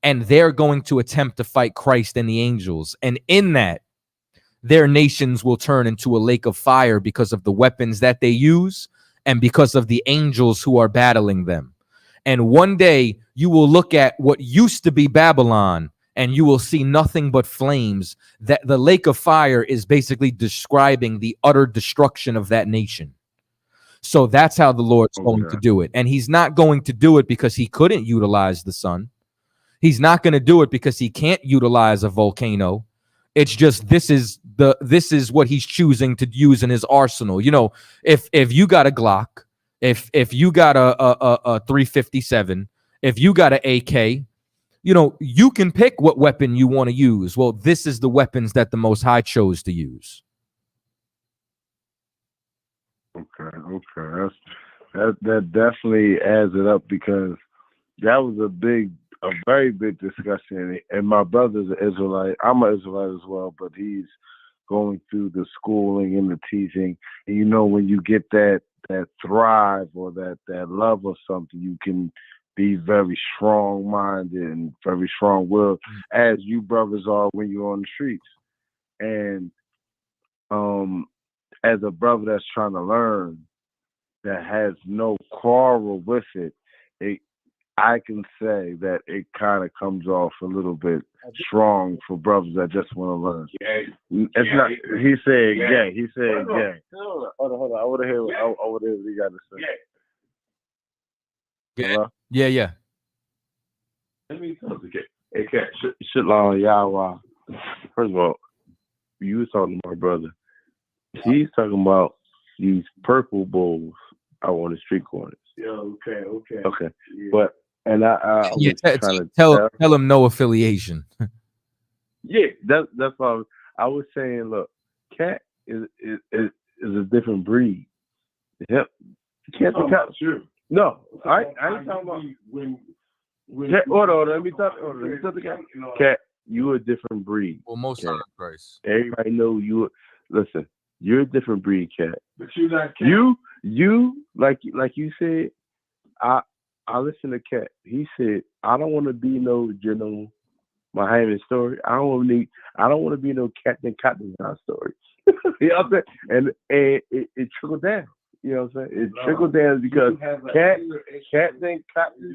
S2: and they're going to attempt to fight Christ and the angels. And in that, their nations will turn into a lake of fire because of the weapons that they use and because of the angels who are battling them. And one day you will look at what used to be Babylon and you will see nothing but flames. That the lake of fire is basically describing the utter destruction of that nation. So that's how the Lord's going to do it. And he's not going to do it because he couldn't utilize the sun. He's not going to do it because he can't utilize a volcano. It's just this is what he's choosing to use in his arsenal. You know, if you got a Glock, if you got a 357, if you got an AK, you know, you can pick what weapon you want to use. Well, this is the weapons that the Most High chose to use.
S8: Okay. That definitely adds it up, because that was a very big discussion. And my brother's an Israelite. I'm an Israelite as well, but he's going through the schooling and the teaching. And you know, when you get that thrive or that love of something, you can be very strong-minded and very strong-willed, as you brothers are when you're on the streets. And as a brother that's trying to learn, that has no quarrel with it, I can say that it kind of comes off a little bit strong for brothers that just want to learn. It's not. He said gay. He said gay. Hold on. I want to hear what he got to say.
S2: Hello? Yeah.
S8: Let me tell you, hey, Cat, shit long, y'all. First of all, you was talking to my brother. He's talking about these purple bowls out on the street corners. Yeah, okay. Yeah. But and I
S2: tell him no affiliation.
S8: Yeah, that's what I was saying. Look, Cat is a different breed. Yep. Cat. Sure. No, I ain't talking about when Cat, hold on, let me talk to Cat. Cat, you a different breed.
S2: Well, most of the price.
S8: Everybody know you. Listen, you're a different breed, Cat.
S9: But you're not Cat.
S8: You like you said. I listened to Cat. He said, I don't want to be no general Muhammad story. I don't want to be no Captain Cotton story. You know what I'm saying? And it trickled down. You know what I'm saying? It trickled down because Captain Cotton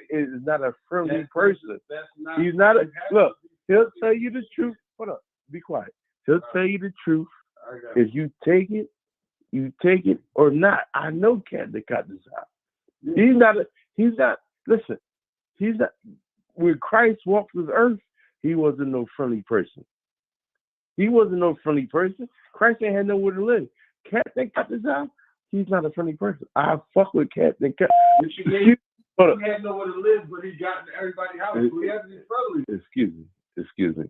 S8: is not a friendly person. He's not look, he'll tell you the truth. Hold up, be quiet. He'll tell you the truth. If you take it, you take it or not. I know Captain Cotton. He's not. Listen, he's not. When Christ walked this earth, he wasn't no friendly person. Christ ain't had nowhere to live. Captain Cotton, he's not a friendly person. I fuck with Captain Cotton.
S9: He had nowhere to live, but he got into everybody's house. So he has to be friendly.
S8: Excuse me.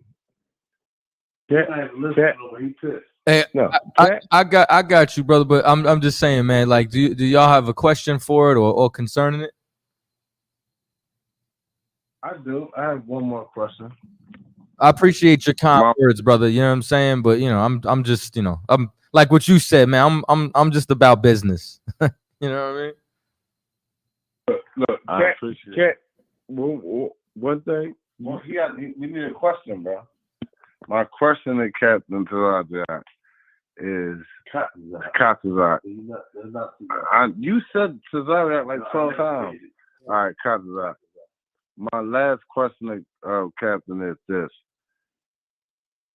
S9: He pissed.
S2: Hey, no, I got you, brother. But I'm just saying, man. Like, do y'all have a question for it or concerning it?
S8: I do. I have one more question.
S2: I appreciate your kind words, brother. You know what I'm saying? But you know, I'm just, you know, I'm like what you said, man. I'm just about business. You know what I mean?
S8: Look, I appreciate it. One thing. We need a question, bro. My question to Captain Tazak is Katazak. You said Tazak like 12 times. All right, Katazak. My last question to Captain is this.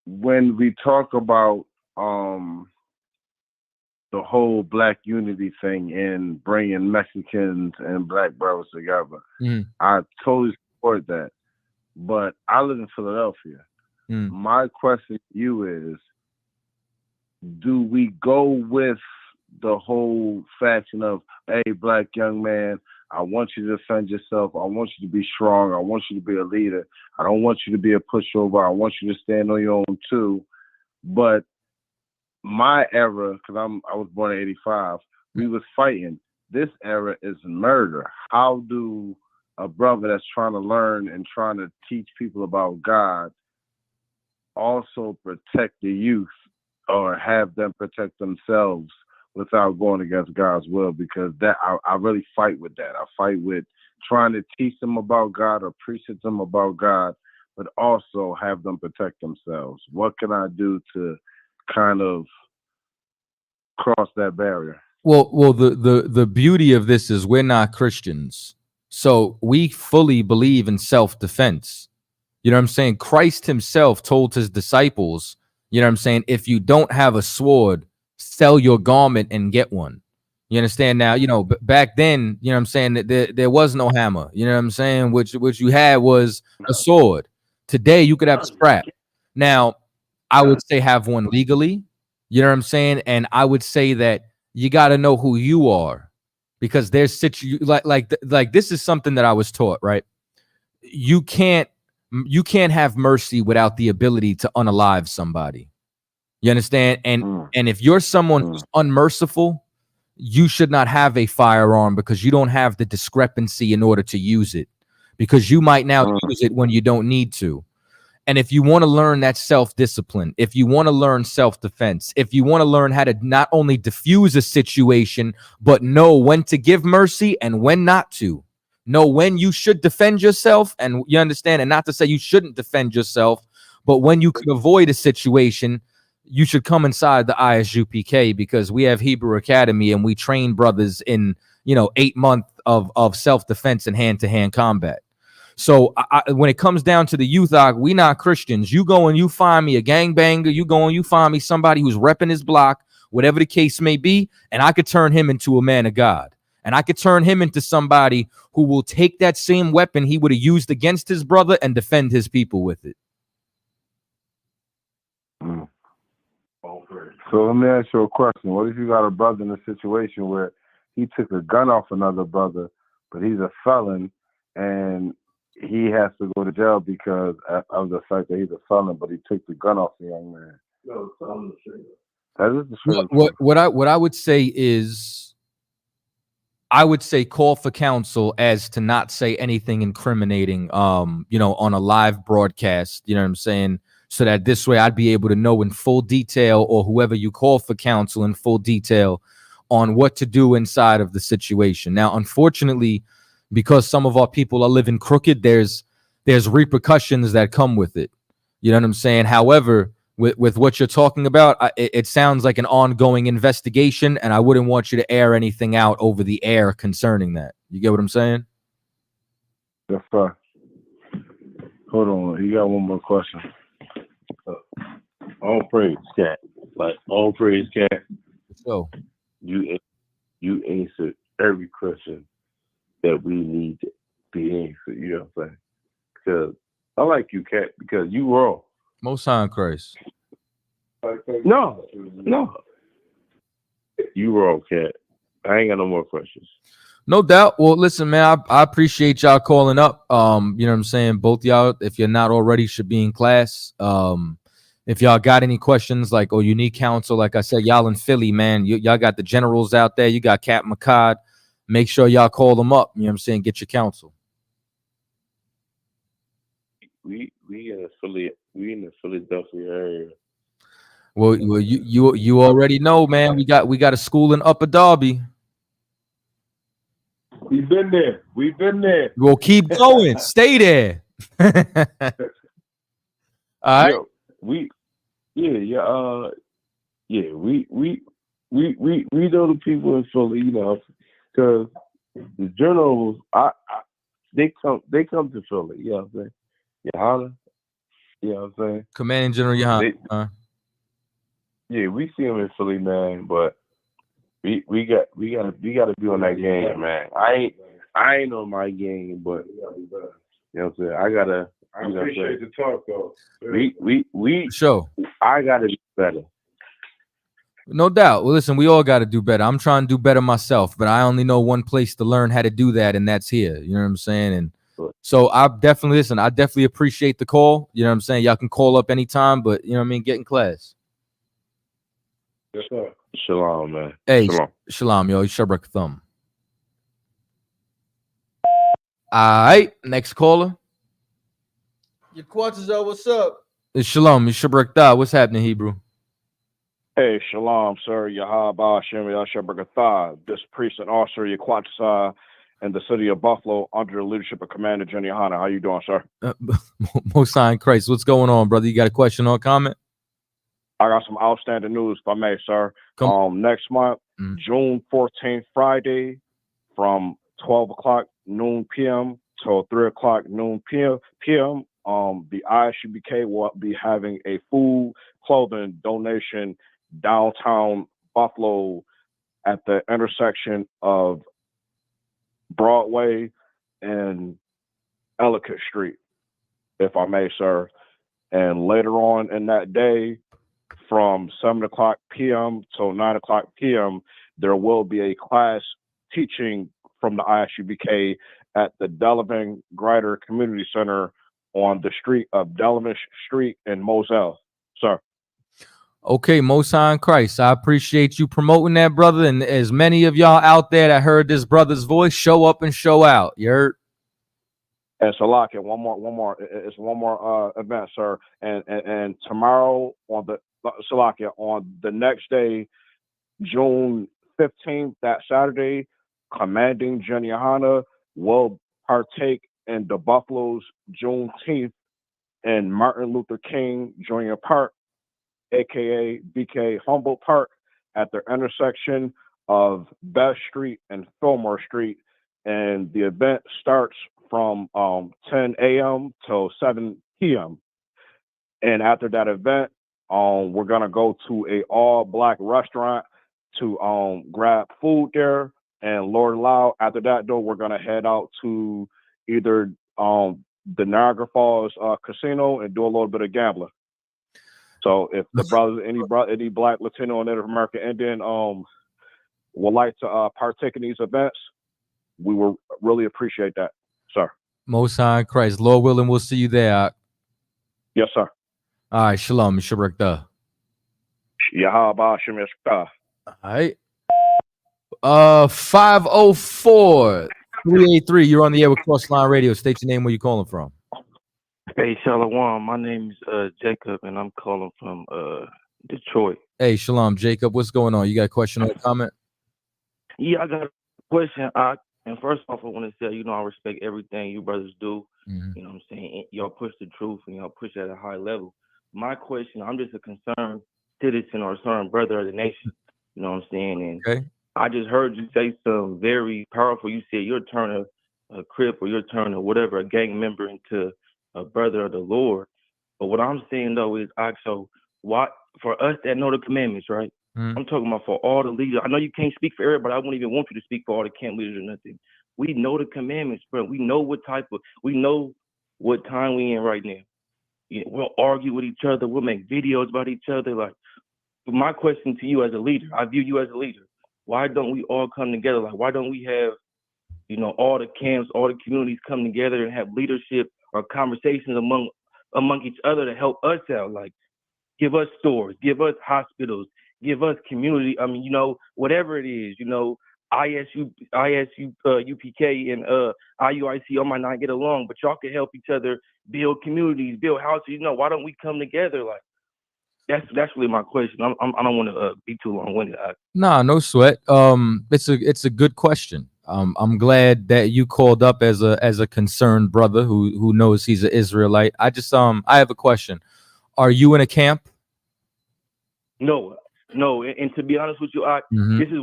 S8: When we talk about the whole black unity thing and bringing Mexicans and black brothers together, I totally support that. But I live in Philadelphia. My question to you is, do we go with the whole faction of, hey, black young man, I want you to defend yourself. I want you to be strong. I want you to be a leader. I don't want you to be a pushover. I want you to stand on your own too. But my era, because I was born in 85, we was fighting. This era is murder. How do a brother that's trying to learn and trying to teach people about God also protect the youth or have them protect themselves without going against God's will? Because that I really fight with that. I fight with trying to teach them about God or preach to them about God, but also have them protect themselves. What can I do to kind of cross that barrier?
S2: Well, the beauty of this is we're not Christians, so we fully believe in self-defense. You know what I'm saying? Christ himself told his disciples, you know what I'm saying, if you don't have a sword, sell your garment and get one. You understand now? You know, back then, you know what I'm saying, that there was no hammer. You know what I'm saying? Which you had was a sword. Today, you could have a strap. Now, I would say have one legally. You know what I'm saying? And I would say that you got to know who you are, because there's like this is something that I was taught, right? You can't have mercy without the ability to unalive somebody. You understand? And if you're someone who's unmerciful, you should not have a firearm, because you don't have the discrepancy in order to use it, because you might now use it when you don't need to. And if you want to learn that self-discipline, if you want to learn self-defense, if you want to learn how to not only diffuse a situation, but know when to give mercy and when not to, know when you should defend yourself, and you understand, and not to say you shouldn't defend yourself, but when you could avoid a situation, you should come inside the ISUPK, because we have Hebrew Academy and we train brothers in, 8 months of self-defense and hand-to-hand combat. So when it comes down to the youth, we not Christians. You go and you find me a gangbanger. You go and you find me somebody who's repping his block, whatever the case may be, and I could turn him into a man of God. And I could turn him into somebody who will take that same weapon he would have used against his brother and defend his people with it.
S8: So let me ask you a question. What if you got a brother in a situation where he took a gun off another brother, but he's a felon and he has to go to jail because of the fact that he's a felon, but he took the gun off the young man? That is the truth.
S2: What I would say is, I would say call for counsel as to not say anything incriminating, on a live broadcast, you know what I'm saying? So that this way I'd be able to know in full detail, or whoever you call for counsel in full detail, on what to do inside of the situation. Now, unfortunately, because some of our people are living crooked, there's repercussions that come with it. You know what I'm saying? However, with what you're talking about, it sounds like an ongoing investigation, and I wouldn't want you to air anything out over the air concerning that. You get what I'm saying?
S8: That's fine. Hold on. You got one more question.
S10: All praise, cat. Like, all praise, cat.
S2: So
S10: you answered every question that we need to be answered. You know what I'm saying? Because I like you, cat, because you raw.
S2: Most high in Christ.
S10: No. You raw, cat. I ain't got no more questions.
S2: No doubt. Well, listen, man, I appreciate y'all calling up. You know what I'm saying? Both y'all, if you're not already, should be in class. If y'all got any questions, like, or you need counsel, like I said, y'all in Philly, man, y'all got the generals out there. You got Cap McCod. Make sure y'all call them up. You know what I'm saying? Get your counsel.
S10: We in the Philadelphia area.
S2: Well, you already know, man. We got a school in Upper Darby.
S9: We've been there.
S2: We'll keep going. Stay there. All right.
S10: Yo, we know the people in Philly, because the journals, they come to Philly. You know what I'm saying? Johanna, you know what I'm saying?
S2: Commanding General Johanna.
S10: Yeah, we see them in Philly, man. But we gotta be on that game, man. I ain't on my game, but you know what I'm saying? I appreciate the talk, though. We
S2: sure.
S10: I gotta be better.
S2: No doubt. Well, listen, we all got to do better. I'm trying to do better myself, but I only know one place to learn how to do that, and that's here. You know what I'm saying? And so I definitely appreciate the call. You know what I'm saying? Y'all can call up anytime, but you know what I mean? Get in class.
S10: Yes, sir. Shalom, man.
S2: Hey,
S10: Shalom,
S2: yo. Shabrak thumb. All right, next caller.
S3: Your Quatazar, what's up?
S2: It's Shalom. It's Shabrak Da. What's happening, Hebrew?
S11: Hey, shalom, sir. Yahaba Hashem Yashabaragatha. This priest and officer, Yaquatsa, in the city of Buffalo, under the leadership of Commander Jenny Hanna. How you doing, sir?
S2: Most High in Christ. What's going on, brother? You got a question or a comment?
S11: I got some outstanding news, if I may, sir. Next month, June 14th, Friday, from 12 o'clock noon p.m. till 3 o'clock noon p.m. The ISUBK will be having a food, clothing donation downtown Buffalo at the intersection of Broadway and Ellicott Street, if I may, sir. And later on in that day, from 7 o'clock p.m. till 9 o'clock p.m., there will be a class teaching from the ISUBK at the Delavan Grider Community Center on the street of Delamish Street in Moselle, sir.
S2: Okay, Most High in Christ. I appreciate you promoting that, brother. And as many of y'all out there that heard this brother's voice, show up and show out. You heard?
S11: And Salakia, one more event, sir. And tomorrow on the Salakia, on the next day, June 15th, that Saturday, Commanding Jenny Hanna will partake in the Buffalo's Juneteenth in Martin Luther King Jr. Park, aka BK Humboldt Park, at the intersection of Best Street and Fillmore Street. And the event starts from 10 a.m. till 7 p.m. And after that event, we're gonna go to a all-black restaurant to grab food there. And Lord allow, after that though, we're gonna head out to either the Niagara Falls casino and do a little bit of gambling. So if the brothers, any Black, Latino, Native American Indian would like to partake in these events, we will really appreciate that, sir.
S2: Most High in Christ. Lord willing, we'll see you there.
S11: Yes, sir.
S2: All right, shalom. Shabrak Da.
S11: Yahaba Hashem Yashka.
S2: All right. 504-383. You're on the air with Crossline Radio. State your name, where you calling from.
S12: Hey, Shalom. My name is Jacob, and I'm calling from Detroit.
S2: Hey, shalom, Jacob. What's going on? You got a question or a comment?
S12: Yeah, I got a question. And first off, I want to say, I respect everything you brothers do.
S2: Mm-hmm.
S12: You know what I'm saying? Y'all push the truth, and y'all push at a high level. My question, I'm just a concerned citizen or concerned brother of the nation. You know what I'm saying? And
S2: okay.
S12: I just heard you say something very powerful. You said you'll turn a crip or you'll turn a gang member into a brother of the Lord. But what I'm saying though is, so why for us that know the commandments, right? I'm talking about for all the leaders. I know you can't speak for everybody. I won't even want you to speak for all the camp leaders or nothing. We know the commandments, bro. We know what time we in right now. We'll argue with each other. We'll make videos about each other. Like, my question to you as a leader, I view you as a leader. Why don't we all come together? Like, why don't we have, all the camps, all the communities come together and have leadership or conversations among each other to help us out? Like, give us stores, give us hospitals, give us community. I mean, whatever it is, ISU, UPK, and IUIC, I might not get along, but y'all can help each other build communities, build houses. Why don't we come together? Like, that's really my question. I don't want to be too long-winded.
S2: Nah, no sweat. It's a good question. I'm glad that you called up as a concerned brother who knows he's an Israelite. I have a question. Are you in a camp?
S12: No. And to be honest with you,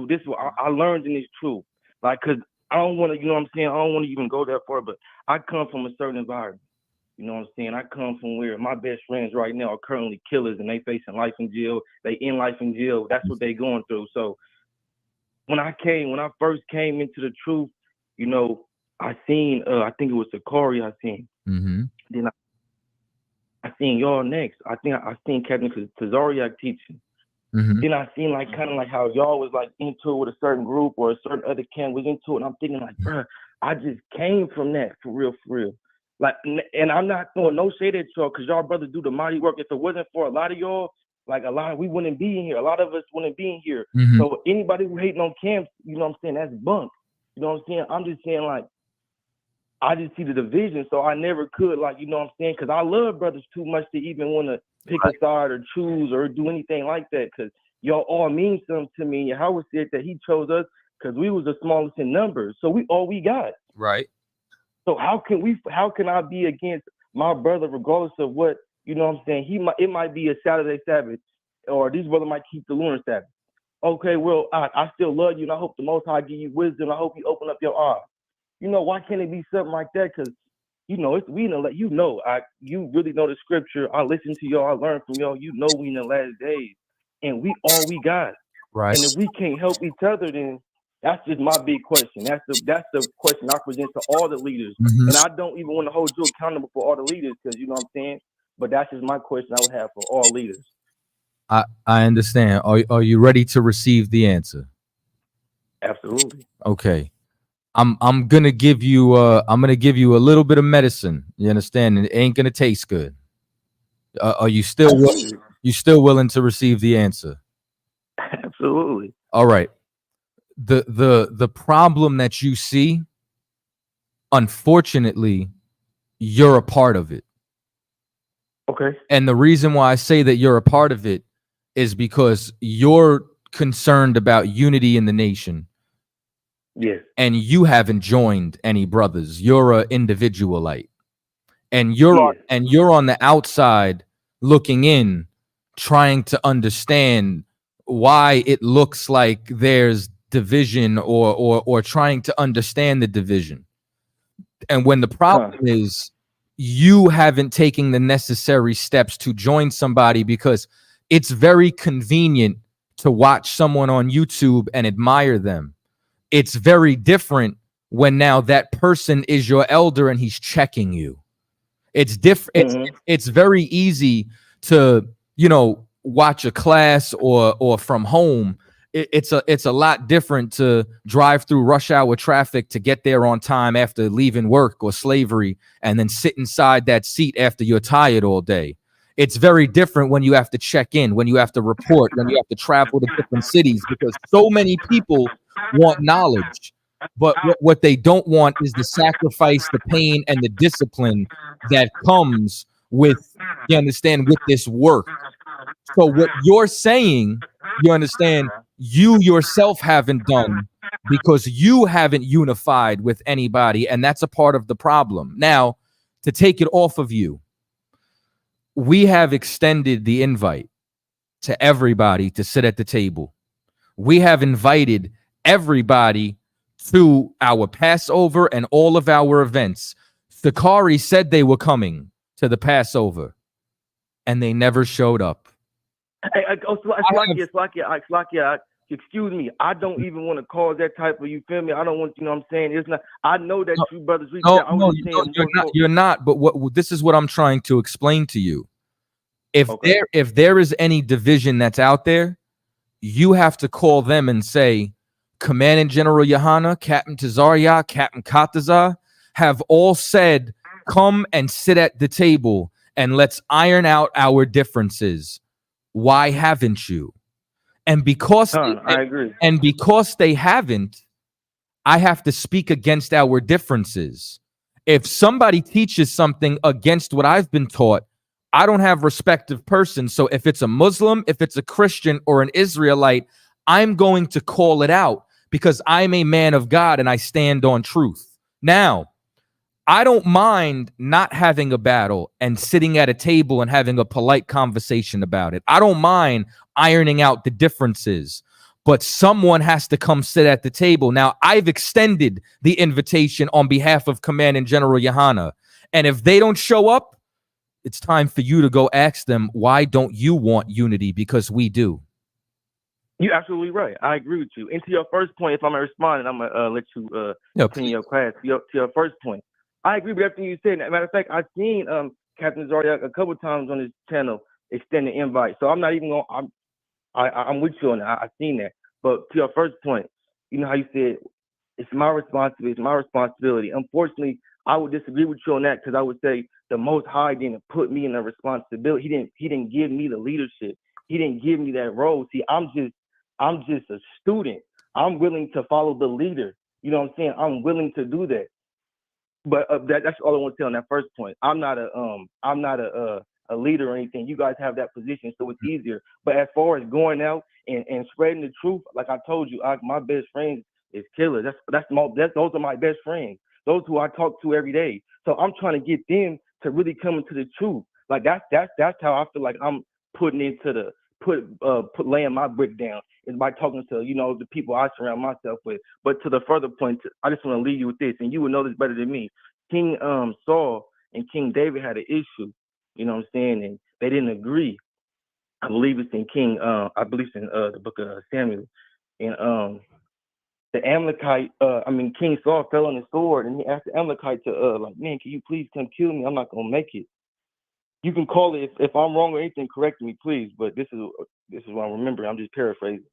S12: this is what I learned in this truth. Like, cause I don't want to, I don't want to even go that far, but I come from a certain environment. You know what I'm saying? I come from where my best friends right now are currently killers and they facing life in jail. They in life in jail. That's what they going through. So when I first came into the truth, I seen, I think it was Sakari I seen.
S2: Mm-hmm.
S12: Then I seen y'all next. I think I seen Captain Tazariak teaching. Then I seen like kind of like how y'all was like into it with a certain group or a certain other camp was into it, and I'm thinking like, bro, I just came from that for real. Like, and I'm not throwing no shade at y'all because y'all brothers do the mighty work. If it wasn't for a lot of y'all, like we wouldn't be in here. A lot of us wouldn't be in here. So anybody who hating on camps, you know what I'm saying, that's bunk. You know what I'm saying? I'm just saying like, I just see the division, so I never could, like, you know what I'm saying? Because I love brothers too much to even want to pick a side or choose or do anything like that. Because y'all all mean something to me. And Howard said that he chose us because we was the smallest in numbers, so we all we got.
S2: Right.
S12: So how can I be against my brother regardless of what, you know what I'm saying? It might be a Saturday Sabbath, or these brothers might keep the lunar Sabbath. Okay, well, I still love you, and I hope the Most High give you wisdom. I hope you open up your eyes. You know, why can't it be something like that? Because, you know, we know that you really know the scripture. I listen to y'all, I learn from y'all. You know we in the last days, and we all we got.
S2: Right.
S12: And if we can't help each other, then that's just my big question. That's the question I present to all the leaders. And I don't even want to hold you accountable for all the leaders because, you know what I'm saying? But that's just my question I would have for all leaders.
S2: I understand. Are you ready to receive the answer?
S12: Absolutely.
S2: Okay. I'm gonna give you a little bit of medicine. You understand? It ain't gonna taste good. Are you still willing to receive the answer?
S12: Absolutely.
S2: All right. The problem that you see, unfortunately, you're a part of it.
S12: Okay.
S2: And the reason why I say that you're a part of it is because you're concerned about unity in the nation.
S12: Yes.
S2: And you haven't joined any brothers. You're an individualite. And you're on the outside looking in, trying to understand why it looks like there's division or trying to understand the division. And when the problem is you haven't taken the necessary steps to join somebody, because it's very convenient to watch someone on YouTube and admire them. It's very different when now that person is your elder and he's checking you. It's different. It's very easy to, you know, watch a class or from home. It's a lot different to drive through rush hour traffic to get there on time after leaving work or slavery and then sit inside that seat after you're tired all day. It's very different when you have to check in, when you have to report, when you have to travel to different cities, because so many people want knowledge. But what they don't want is the sacrifice, the pain, and the discipline that comes with, you understand, with this work. So what you're saying, you understand, you yourself haven't done because you haven't unified with anybody, and that's a part of the problem. Now, to take it off of you, we have extended the invite to everybody to sit at the table. We have invited everybody to our Passover and all of our events. Sakari said they were coming to the Passover, and they never showed up.
S12: Excuse me. I don't even want to cause that type of, you feel me? I don't want, you know what I'm saying? It's not. I know that you brothers reach out.
S2: You're not. But this is what I'm trying to explain to you. If there is any division that's out there, you have to call them and say, Commandant General Yohana, Captain Tazariah, Captain Kataza have all said, come and sit at the table and let's iron out our differences. Why haven't you? And because
S12: I agree.
S2: And because they haven't, I have to speak against our differences. If somebody teaches something against what I've been taught, I don't have respect of person. So if it's a Muslim, if it's a Christian or an Israelite, I'm going to call it out because I'm a man of God and I stand on truth. Now, I don't mind not having a battle and sitting at a table and having a polite conversation about it. I don't mind ironing out the differences, but someone has to come sit at the table. Now, I've extended the invitation on behalf of Commandant General Yohana, and if they don't show up, it's time for you to go ask them, why don't you want unity? Because we do.
S12: You're absolutely right. I agree with you. And to your first point, if I'm going to respond, and I'm going to let you continue your class. To your first point, I agree with everything you said. As a matter of fact, I've seen Captain Zarya a couple of times on his channel extend the invite. So I'm not even going. I'm with you on that. I've seen that. But to your first point, you know how you said it's my responsibility. It's my responsibility. Unfortunately, I would disagree with you on that because I would say the Most High didn't put me in a responsibility. He didn't give me the leadership. He didn't give me that role. See, I'm just a student. I'm willing to follow the leader. You know what I'm saying? I'm willing to do that. But that's all I want to say on that first point. I'm not a leader or anything. You guys have that position, so it's easier. But as far as going out and spreading the truth, like I told you, my best friends is killers. Those are my best friends. Those who I talk to every day. So I'm trying to get them to really come into the truth. Like that's how I feel like I'm putting into the laying my brick down is by talking to the people I surround myself with. But to the further point, I just want to leave you with this, and you would know this better than me. King Saul and King David had an issue. You know what I'm saying? And they didn't agree. I believe it's in the book of Samuel. And the Amalekite, King Saul fell on his sword, and he asked the Amalekite to man, can you please come kill me? I'm not gonna make it. You can call it if I'm wrong or anything, correct me, please. But this is what I'm remembering. I'm just paraphrasing.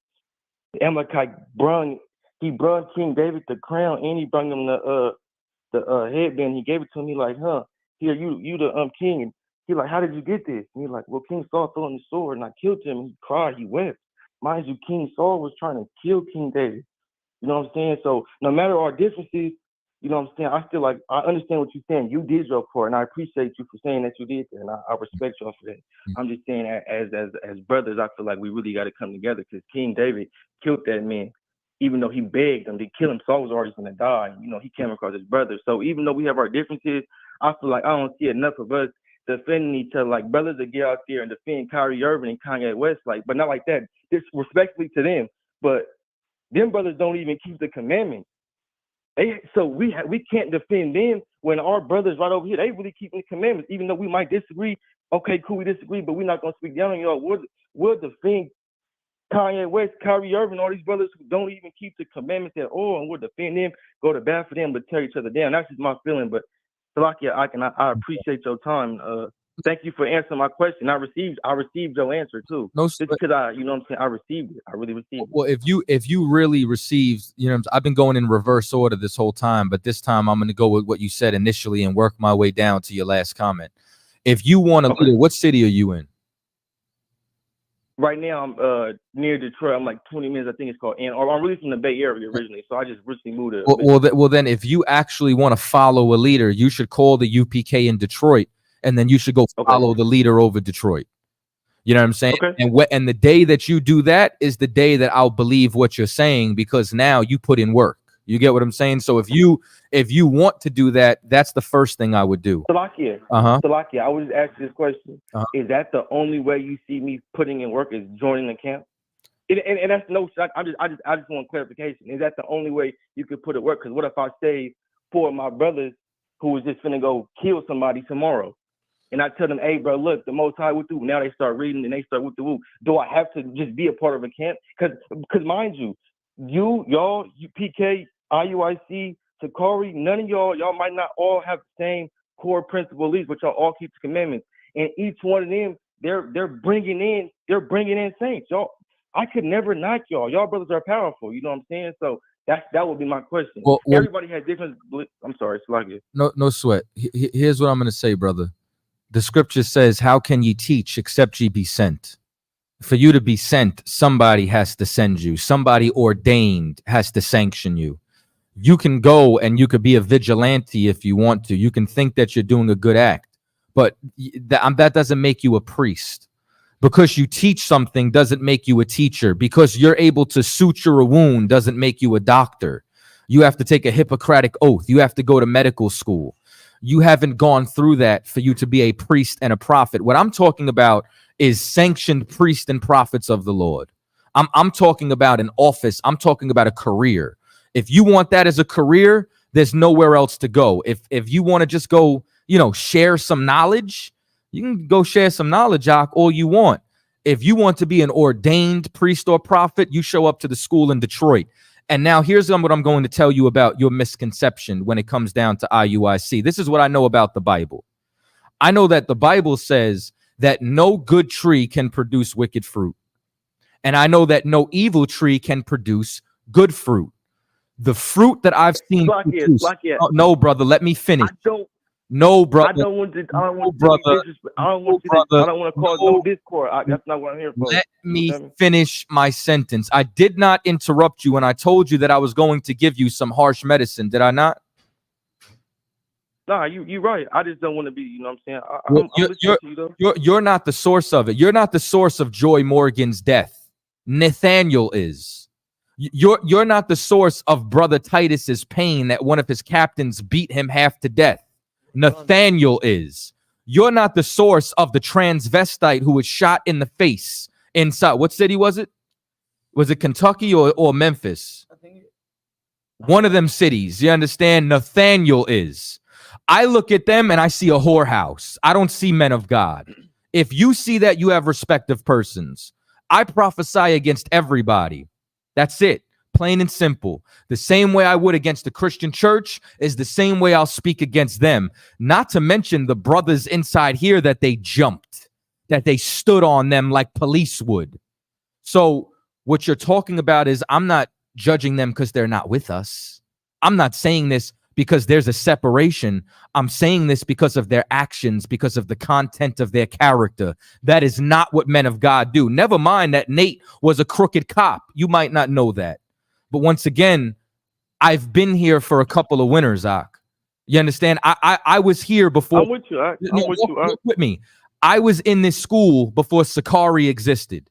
S12: The Amalekite brung King David the crown, and he brung him the headband. He gave it to him. He like, here you the king. And he like, how did you get this? And he like, well, King Saul fell on the sword, and I killed him. And he cried, he wept. Mind you, King Saul was trying to kill King David. You know what I'm saying? So no matter our differences, you know what I'm saying, I feel like I understand what you're saying. You did your part, and I appreciate you for saying that you did that, and I respect y'all for that. I'm just saying, as brothers, I feel like we really got to come together because King David killed that man. Even though he begged him to kill him, Saul was already going to die. You know, he came across his brother. So even though we have our differences, I feel like I don't see enough of us defending each other. Like brothers that get out there and defend Kyrie Irving and Kanye West, but not like that. Disrespectfully to them, but them brothers don't even keep the commandments. So we can't defend them when our brothers right over here, they really keep the commandments, even though we might disagree. Okay, cool, we disagree, but we're not going to speak down on y'all. We'll defend Kanye West, Kyrie Irving, all these brothers who don't even keep the commandments at all, and we'll defend them, go to bat for them, but tear each other down. That's just my feeling. But Salakia, I appreciate your time. Thank you for answering my question. I received your answer too. Just because I received it. I really received it.
S2: Well, if you really received, I've been going in reverse order this whole time, but this time I'm going to go with what you said initially and work my way down to your last comment. If you want to, what city are you in?
S12: Right now, I'm near Detroit. I'm like 20 minutes. I think it's called Ann Arbor. I'm really from the Bay Area originally, so I just recently moved to.
S2: Well, then, if you actually want to follow a leader, you should call the UPK in Detroit, and then you should go follow the leader over Detroit. You know what I'm saying? Okay. And the day that you do that is the day that I'll believe what you're saying, because now you put in work. You get what I'm saying? So if you want to do that, that's the first thing I would do.
S12: Salakia, I would just ask this question. Is that the only way you see me putting in work, is joining the camp? And that's no shot. I just want clarification. Is that the only way you could put it work? Because what if I say 4 of my brothers who was just finna go kill somebody tomorrow, and I tell them, hey, bro, look, the Most High with you. Now they start reading and they start with the woo. Do I have to just be a part of a camp? Because mind you, y'all, PK, IUIC, Sakari, none of y'all might not all have the same core principle beliefs, but y'all all keep the commandments. And each one of them, they're bringing in saints. Y'all, I could never knock y'all. Y'all brothers are powerful. You know what I'm saying? So that would be my question. Well, everybody has different beliefs. I'm sorry, Salakia.
S2: No sweat. Here's what I'm going to say, brother. The scripture says, how can ye teach except ye be sent? For you to be sent, somebody has to send you. Somebody ordained has to sanction you. You can go and you could be a vigilante if you want to. You can think that you're doing a good act, but that doesn't make you a priest. Because you teach something doesn't make you a teacher. Because you're able to suture a wound doesn't make you a doctor. You have to take a Hippocratic oath. You have to go to medical school. You haven't gone through that for you to be a priest and a prophet. What I'm talking about is sanctioned priests and prophets of the Lord. I'm talking about an office. I'm talking about a career. If you want that as a career, there's nowhere else to go. If you want to just go, share some knowledge, you can go share some knowledge, Jock, all you want. If you want to be an ordained priest or prophet, you show up to the school in Detroit. And now here's what I'm going to tell you about your misconception when it comes down to IUIC. This is what I know about the Bible. I know that the Bible says that no good tree can produce wicked fruit. And I know that no evil tree can produce good fruit. The fruit that I've seen produce, oh, no, brother, let me finish. No, brother.
S12: I don't want to. I don't want
S2: brother.
S12: I don't want to. I don't want to cause no discord. That's not what I'm here for.
S2: Let me finish my sentence. I did not interrupt you when I told you that I was going to give you some harsh medicine. Did I not?
S12: Nah, you're right. I just don't want to be. You know what I'm saying?
S2: You're not the source of it. You're not the source of Joy Morgan's death. Nathaniel is. You're not the source of Brother Titus's pain that one of his captains beat him half to death. Nathaniel is. You're not the source of the transvestite who was shot in the face inside. What city was it? Was it Kentucky or Memphis? One of them cities. You understand? Nathaniel is. I look at them and I see a whorehouse. I don't see men of God. If you see that, you have respect of persons. I prophesy against everybody. That's it. Plain and simple. The same way I would against the Christian church is the same way I'll speak against them. Not to mention the brothers inside here that they jumped, that they stood on them like police would. So what you're talking about is I'm not judging them because they're not with us. I'm not saying this because there's a separation. I'm saying this because of their actions, because of the content of their character. That is not what men of God do. Never mind that Nate was a crooked cop. You might not know that. But once again, I've been here for a couple of winters, Ak. You understand? I was here before.
S12: I'm with you, Ak.
S2: Walk with me. I was in this school before Sakari existed.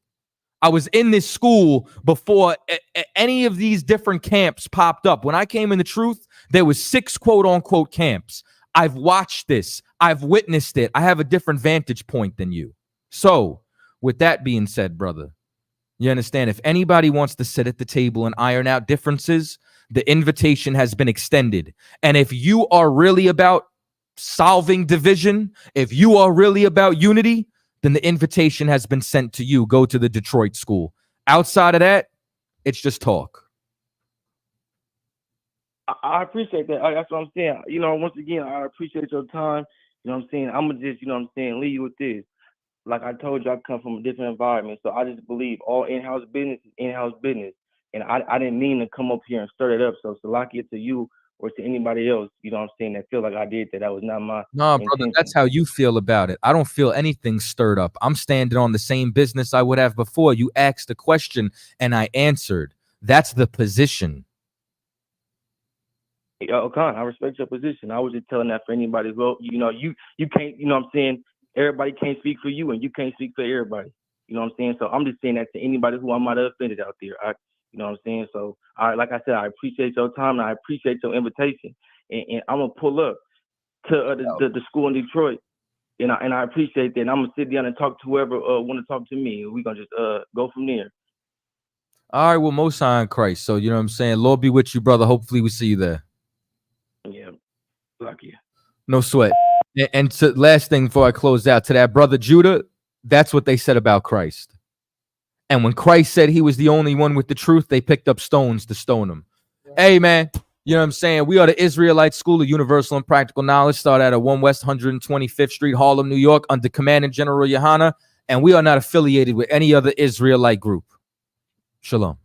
S2: I was in this school before any of these different camps popped up. When I came in the truth, there was 6 quote-unquote camps. I've watched this. I've witnessed it. I have a different vantage point than you. So, with that being said, brother, you understand, if anybody wants to sit at the table and iron out differences, the invitation has been extended. And if you are really about solving division, if you are really about unity, then the invitation has been sent to you. Go to the Detroit school. Outside of that, it's just talk.
S12: I appreciate that. That's what I'm saying. You know, once again, I appreciate your time. You know what I'm saying? I'm going to just, you know what I'm saying, leave you with this. Like I told you, I come from a different environment, so I just believe all in-house business is in-house business. And I didn't mean to come up here and stir it up. So Salakia to you or to anybody else, you know what I'm saying, that feel like I did that. That was not my intention.
S2: Brother, that's how you feel about it. I don't feel anything stirred up. I'm standing on the same business I would have before. You asked a question and I answered. That's the position.
S12: Khan, I respect your position. I was just telling that for anybody as well. You know, you can't, you know what I'm saying, everybody can't speak for you and you can't speak for everybody. You know what I'm saying? So I'm just saying that to anybody who I might have offended out there. You know what I'm saying? So, like I said, I appreciate your time and I appreciate your invitation. And I'm going to pull up to the school in Detroit. And I appreciate that. And I'm going to sit down and talk to whoever want to talk to me. We're going to just go from there.
S2: All right, well, Most High in Christ. So, you know what I'm saying? Lord be with you, brother. Hopefully we see you there.
S12: Yeah. Lucky.
S2: No sweat. And to, last thing before I close out, to that brother Judah, that's what they said about Christ. And when Christ said he was the only one with the truth, they picked up stones to stone him. Yeah. Hey, man, you know what I'm saying? We are the Israelite School of Universal and Practical Knowledge, started at 1 West 125th Street, Harlem, New York, under Commandant General Yohana, and we are not affiliated with any other Israelite group. Shalom.